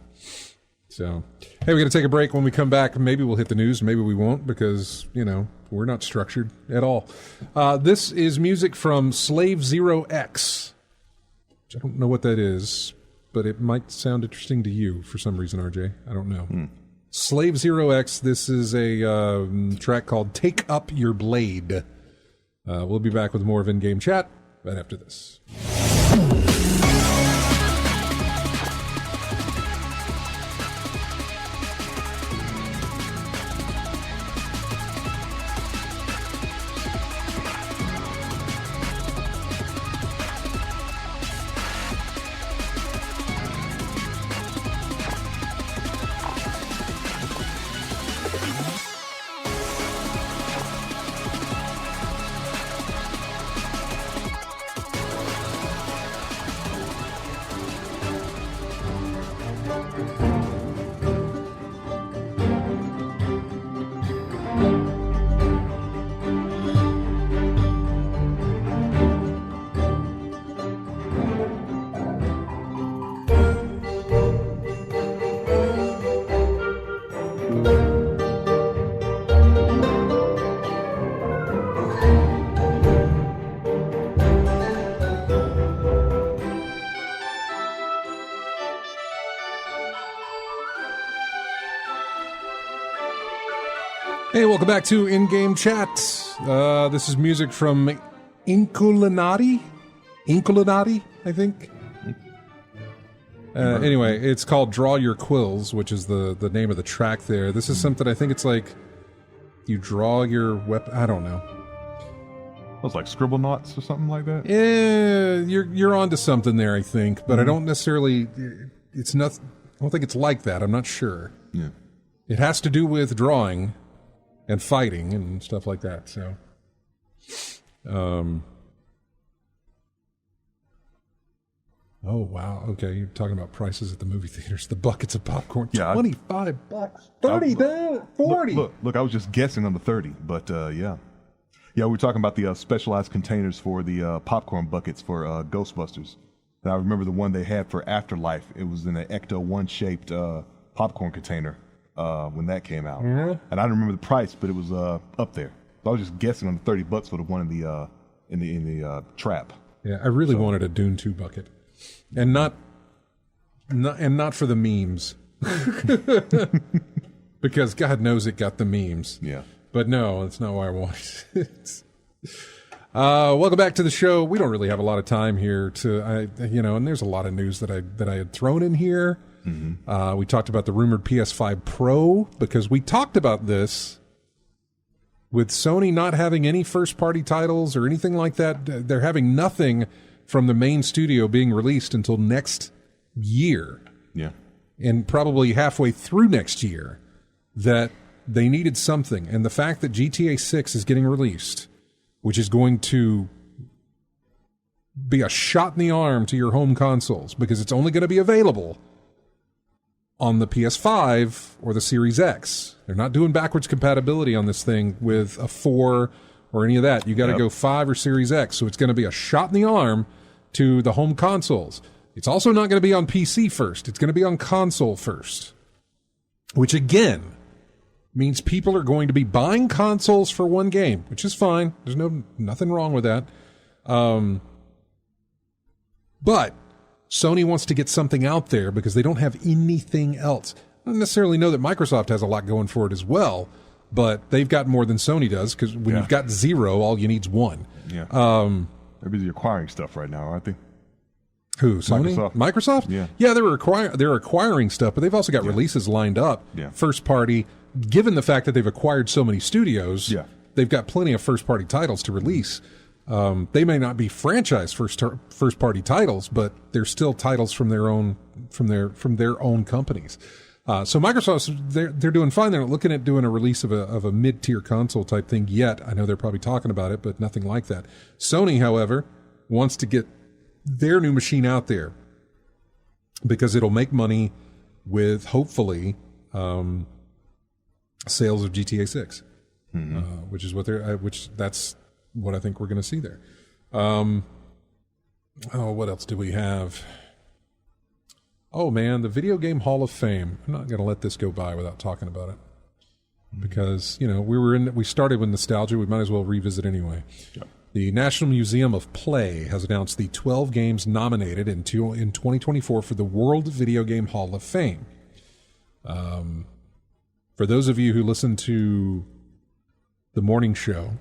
So, hey, we're going to take a break. When we come back, maybe we'll hit the news. Maybe we won't because, we're not structured at all. This is music from Slave Zero X. Which I don't know what that is, but it might sound interesting to you for some reason, RJ. I don't know. Slave Zero X, this is a track called Take Up Your Blade. We'll be back with more of In-Game Chat right after this. Hey, welcome back to In-Game Chat. This is music from Inculinati, I think. Anyway, it's called Draw Your Quills, which is the name of the track there. This is something, I think it's like you draw your weapon. I don't know. It was like Scribble Knots or something like that? Yeah, you're onto something there, I think. But I don't necessarily... It's not... I don't think it's like that. I'm not sure. Yeah. It has to do with drawing and fighting and stuff like that, so... Oh, wow. Okay, you're talking about prices at the movie theaters. The buckets of popcorn, yeah, $25. 30 there, 40. Look, I was just guessing on the 30, but yeah. Yeah, we were talking about the specialized containers for the popcorn buckets for Ghostbusters. And I remember the one they had for Afterlife. It was in an Ecto-1 shaped popcorn container when that came out. Mm-hmm. And I don't remember the price, but it was up there. So I was just guessing on the $30 for the one in the trap. Yeah, I really wanted a Dune 2 bucket, and not for the memes, because God knows it got the memes. Yeah, but no, that's not why I wanted it. Welcome back to the show. We don't really have a lot of time here and there's a lot of news that I had thrown in here. Mm-hmm. We talked about the rumored PS5 Pro because we talked about this. With Sony not having any first-party titles or anything like that, they're having nothing from the main studio being released until next year. Yeah. And probably halfway through next year, that they needed something. And the fact that GTA 6 is getting released, which is going to be a shot in the arm to your home consoles, because it's only going to be available on the PS5 or the Series X. They're not doing backwards compatibility on this thing with a 4 or any of that. You got to go 5 or Series X. So it's going to be a shot in the arm to the home consoles. It's also not going to be on PC first. It's going to be on console first, which again means people are going to be buying consoles for one game, which is fine. There's nothing wrong with that. But Sony wants to get something out there because they don't have anything else. I don't necessarily know that Microsoft has a lot going for it as well, but they've got more than Sony does, because when you've got 0, all you need is 1. Yeah. They're busy acquiring stuff right now, aren't they? Who? Sony? Microsoft? Yeah. Yeah, they're acquiring stuff, but they've also got releases lined up. Yeah. First party. Given the fact that they've acquired so many studios, they've got plenty of first party titles to release. They may not be franchise first party titles, but they're still titles from their own companies. So Microsoft, they're doing fine. They're not looking at doing a release of a mid tier console type thing yet. I know they're probably talking about it, but nothing like that. Sony, however, wants to get their new machine out there because it'll make money with hopefully sales of GTA 6, which is that's what I think we're going to see there. What else do we have? Oh man, the Video Game Hall of Fame. I'm not going to let this go by without talking about it, because we started with nostalgia. We might as well revisit anyway. Yep. The National Museum of Play has announced the 12 games nominated in 2024 for the World Video Game Hall of Fame. For those of you who listen to the morning show,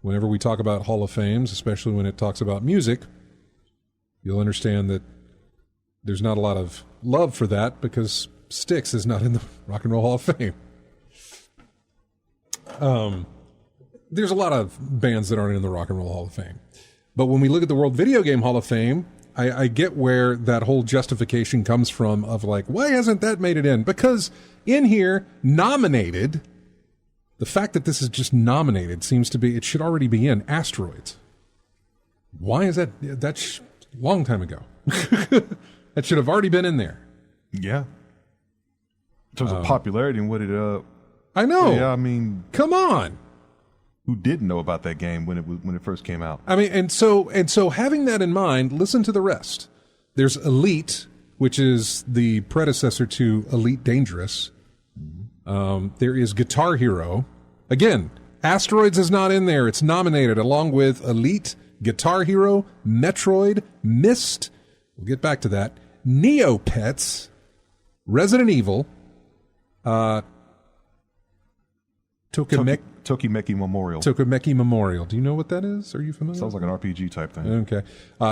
whenever we talk about Hall of Fames, especially when it talks about music, you'll understand that there's not a lot of love for that because Styx is not in the Rock and Roll Hall of Fame. There's a lot of bands that aren't in the Rock and Roll Hall of Fame. But when we look at the World Video Game Hall of Fame, I get where that whole justification comes from of like, why hasn't that made it in? Because in here, nominated, the fact that this is just nominated seems to be, it should already be in Asteroids. Why is that? That's a long time ago. That should have already been in there. Yeah. In terms of popularity and what it, I know. Yeah, I mean, come on. Who didn't know about that game when it first came out? I mean, and so having that in mind, listen to the rest. There's Elite, which is the predecessor to Elite Dangerous. There is Guitar Hero. Again, Asteroids is not in there. It's nominated along with Elite, Guitar Hero, Metroid, Myst. We'll get back to that. Neopets, Resident Evil, Tokimeki Memorial. Tokimeki Memorial. Do you know what that is? Are you familiar? Sounds like an RPG type thing. Okay.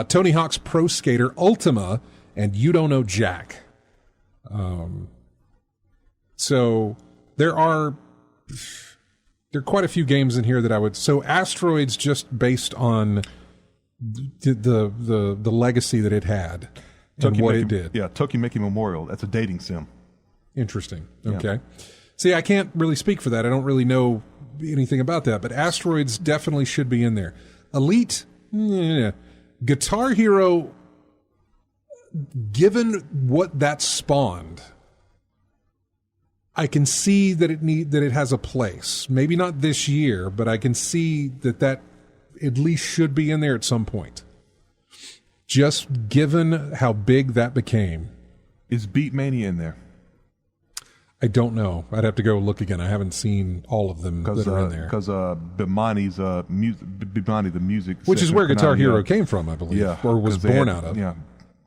Tony Hawk's Pro Skater Ultima and You Don't Know Jack. So there are quite a few games in here that I would. So Asteroids, just based on the legacy that it had and what it did. Yeah, Tokimeki Memorial. That's a dating sim. Interesting. Okay. Yeah. See, I can't really speak for that. I don't really know anything about that, but Asteroids definitely should be in there. Elite, Guitar Hero, given what that spawned, I can see that it has a place. Maybe not this year, but I can see that at least should be in there at some point. Just given how big that became. Is Beatmania in there? I don't know. I'd have to go look again. I haven't seen all of them that are in there. Because Bimani's Bimani, the music, which is where Guitar Hero came from, I believe, or was born out of. Yeah,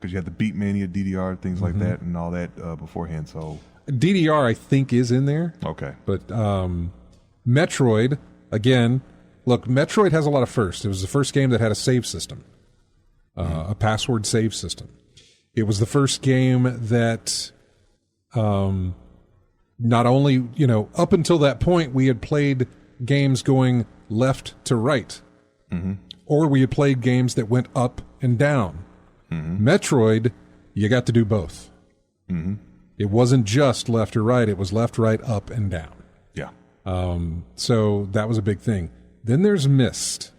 because you had the Beatmania, DDR, things like that, and all that beforehand. So DDR, I think, is in there. Okay, but Metroid, again, look, Metroid has a lot of firsts. It was the first game that had a save system, a password save system. It was the first game that. Not only, up until that point, we had played games going left to right, or we had played games that went up and down. Metroid, you got to do both. It wasn't just left or right; it was left, right, up, and down. Yeah. So that was a big thing. Then there's Myst.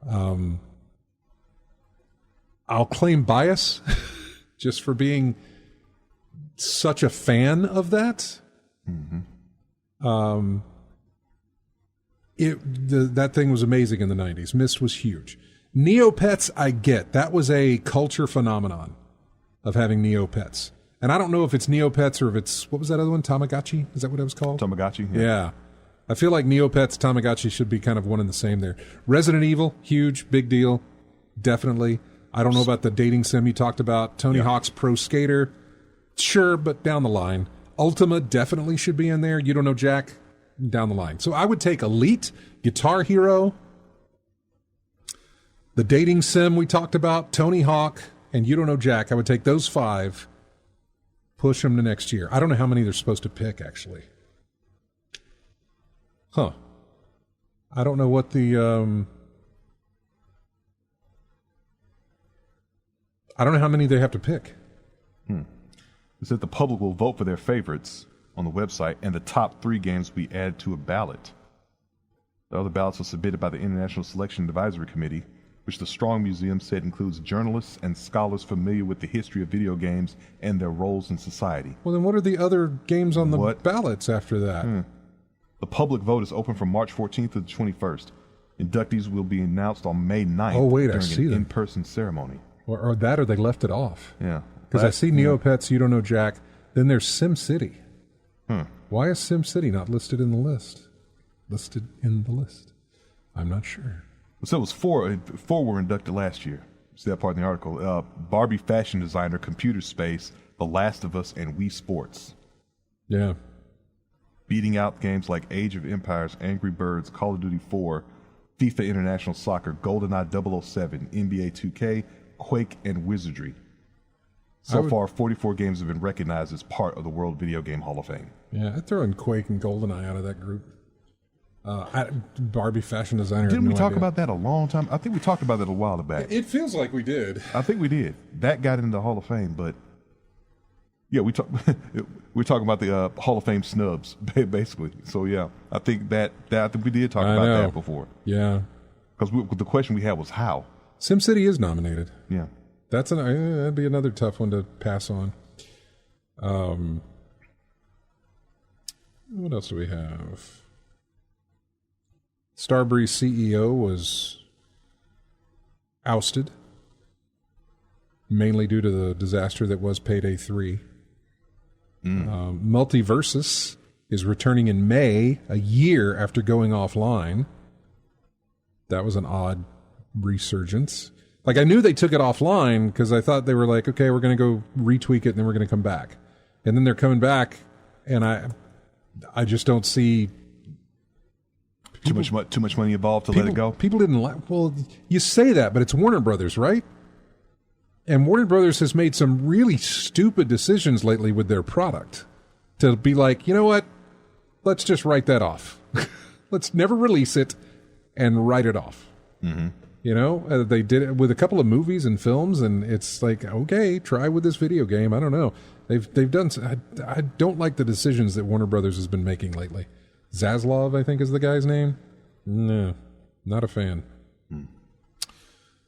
I'll claim bias just for being such a fan of that. That thing was amazing in the 90s. Myst was huge. Neopets, I get. That was a culture phenomenon of having Neopets. And I don't know if it's Neopets or if it's, what was that other one? Tamagotchi? Is that what it was called? Tamagotchi? Yeah. I feel like Neopets, Tamagotchi should be kind of one and the same there. Resident Evil, huge, big deal. Definitely. I don't know about the dating sim you talked about. Tony Hawk's Pro Skater. Sure, but down the line. Ultima definitely should be in there. You Don't Know Jack, down the line. So I would take Elite, Guitar Hero, the dating sim we talked about, Tony Hawk, and You Don't Know Jack. I would take those 5, push them to next year. I don't know how many they're supposed to pick, actually. I don't know what the... I don't know how many they have to pick. It said the public will vote for their favorites on the website and the top 3 games we add to a ballot. The other ballots were submitted by the International Selection Advisory Committee, which the Strong Museum said includes journalists and scholars familiar with the history of video games and their roles in society. Well, then what are the other games on the ballots after that? The public vote is open from March 14th to the 21st. Inductees will be announced on May 9th during an in-person ceremony. Or that, or they left it off. Yeah. Because I see Neopets, You Don't Know Jack. Then there's SimCity. Why is SimCity not listed in the list? Listed in the list. I'm not sure. So it was 4 were inducted last year. See that part in the article. Barbie fashion designer, Computer Space, The Last of Us, and Wii Sports. Yeah. Beating out games like Age of Empires, Angry Birds, Call of Duty 4, FIFA International Soccer, GoldenEye 007, NBA 2K, Quake, and Wizardry. So far, 44 games have been recognized as part of the World Video Game Hall of Fame. Yeah, I'd throw in Quake and GoldenEye out of that group. Barbie fashion designer. Didn't we talk about that a long time? I think we talked about that a while back. It feels like we did. I think we did. That got into the Hall of Fame, but yeah, we're talking about the Hall of Fame snubs, basically. So yeah, I think we did talk about that before. Yeah, because the question we had was how. SimCity is nominated. Yeah. That'd be another tough one to pass on. What else do we have? Starbreeze CEO was ousted, mainly due to the disaster that was Payday 3. Multiversus is returning in May, a year after going offline. That was an odd resurgence. Like, I knew they took it offline because I thought they were like, okay, we're going to go retweak it and then we're going to come back. And then they're coming back, and I just don't see... Too much money involved to let it go? People didn't like... Well, you say that, but it's Warner Brothers, right? And Warner Brothers has made some really stupid decisions lately with their product. To be like, you know what? Let's just write that off. Let's never release it and write it off. Mm-hmm. You know, they did it with a couple of movies and films, and it's like, okay, try with this video game. I don't know. They've done... I don't like the decisions that Warner Brothers has been making lately. Zaslav, I think, is the guy's name. No, not a fan.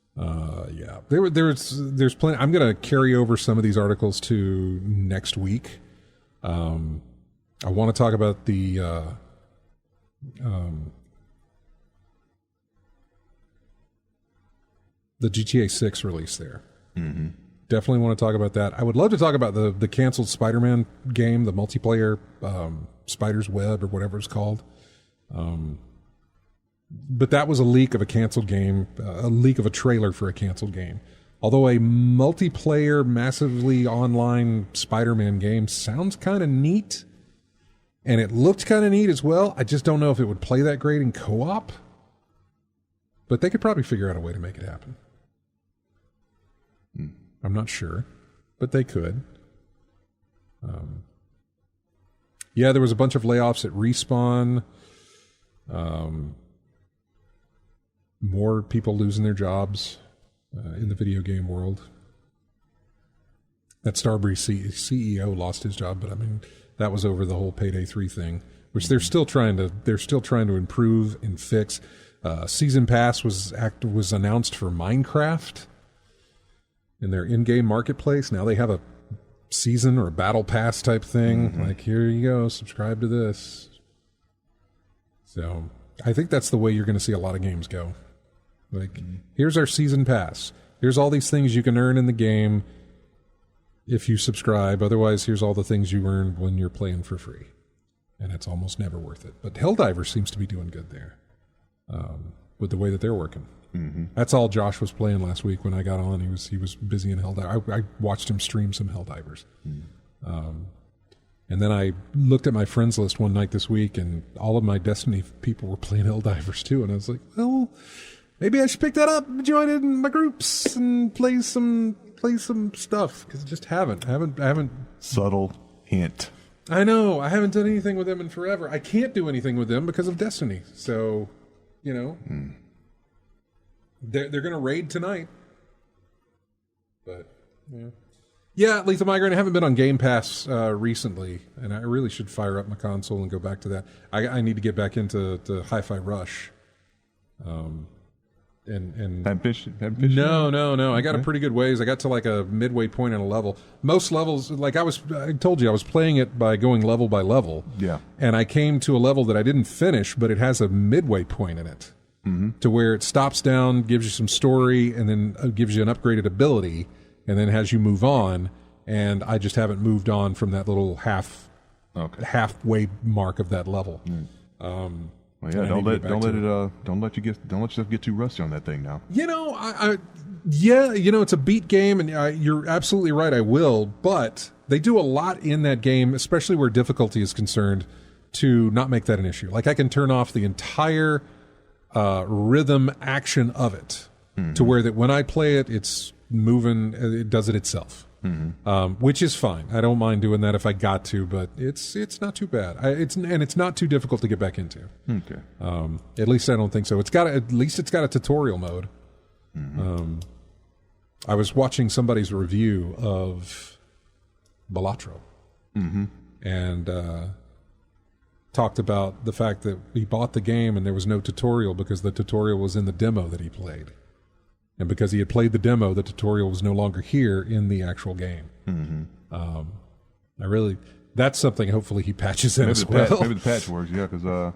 Yeah, there's plenty. I'm going to carry over some of these articles to next week. I want to talk about the GTA 6 release there. Mm-hmm. Definitely want to talk about that. I would love to talk about the canceled Spider-Man game, the multiplayer Spider's Web or whatever it's called. But that was a leak of a canceled game, a leak of a trailer for a canceled game. Although a multiplayer, massively online Spider-Man game sounds kind of neat, and it looked kind of neat as well. I just don't know if it would play that great in co-op. But they could probably figure out a way to make it happen. I'm not sure, but they could. Yeah, there was a bunch of layoffs at Respawn. More people losing their jobs in the video game world. That Starbreeze CEO lost his job, but I mean that was over the whole Payday 3 thing, which they're still trying to improve and fix. Season Pass was announced for Minecraft in their in-game marketplace. Now they have a season or a battle pass type thing. Like, here you go, subscribe to this. So I think that's the way you're going to see a lot of games go. Like, here's our season pass. Here's all these things you can earn in the game if you subscribe. Otherwise, here's all the things you earn when you're playing for free. And it's almost never worth it. But Helldivers seems to be doing good there with the way that they're working. That's all Josh was playing last week when I got on. He was busy in Helldivers. I watched him stream some Helldivers. And then I looked at my friends list one night this week, and all of my Destiny people were playing Helldivers too. And I was like, well, maybe I should pick that up, join it in my groups, and play some stuff, because I just haven't. I haven't. Subtle hint. I know. I haven't done anything with them in forever. I can't do anything with them because of Destiny. So, you know. They're going to raid tonight. But, yeah, Lethal Migraine, I haven't been on Game Pass recently, and I really should fire up my console and go back to that. I need to get back into Hi-Fi Rush. And No. I got a pretty good ways. I got to like a midway point in a level. Most levels, like I told you, I was playing it by going level by level. Yeah. And I came to a level that I didn't finish, but it has a midway point in it. To where it stops down, gives you some story, and then gives you an upgraded ability, and then has you move on. And I just haven't moved on from that little halfway mark of that level. Well, yeah, don't let yourself get too rusty on that thing now. You know, it's a beat game, and you're absolutely right. I will, but they do a lot in that game, especially where difficulty is concerned, to not make that an issue. Like, I can turn off the entire rhythm action of it to where that when I play it, it's moving, it does it itself, which is fine. I don't mind doing that if I got to, but it's not too bad. It's not too difficult to get back into. Okay. At least I don't think so. It's got a tutorial mode. I was watching somebody's review of Balatro, and talked about the fact that he bought the game and there was no tutorial because the tutorial was in the demo that he played. And because he had played the demo, the tutorial was no longer here in the actual game. That's something hopefully he patches in as well. Maybe the patch works, because I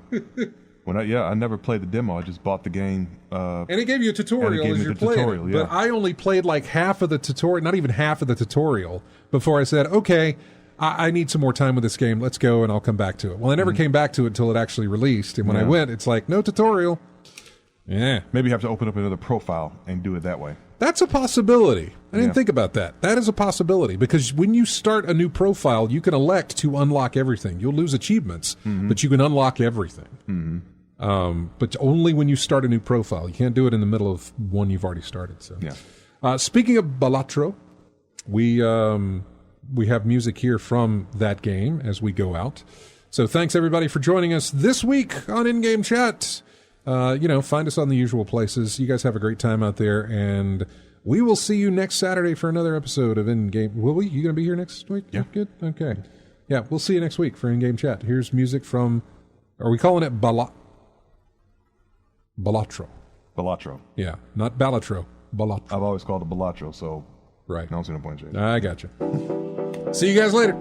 never played the demo. I just bought the game. And it gave you a tutorial as you're playing. But I only played like half of the tutorial, not even half of the tutorial, before I said, okay, I need some more time with this game. Let's go, and I'll come back to it. Well, I never came back to it until it actually released. And when I went, it's like, no tutorial. Yeah. Maybe you have to open up another profile and do it that way. That's a possibility. I didn't think about that. That is a possibility, because when you start a new profile, you can elect to unlock everything. You'll lose achievements, but you can unlock everything. But only when you start a new profile. You can't do it in the middle of one you've already started. So, speaking of Balatro, we have music here from that game as we go out. So thanks everybody for joining us this week on In-Game Chat. Find us on the usual places. You guys have a great time out there, and we will see you next Saturday for another episode of In-Game. Will we? You going to be here next week? Yeah. Good? Okay. Yeah, we'll see you next week for In-Game Chat. Here's music from, are we calling it Balatro? Balatro. Yeah, not Balatro. Balatro. I've always called it Balatro, so right. I don't see no point in changing. I got you. See you guys later.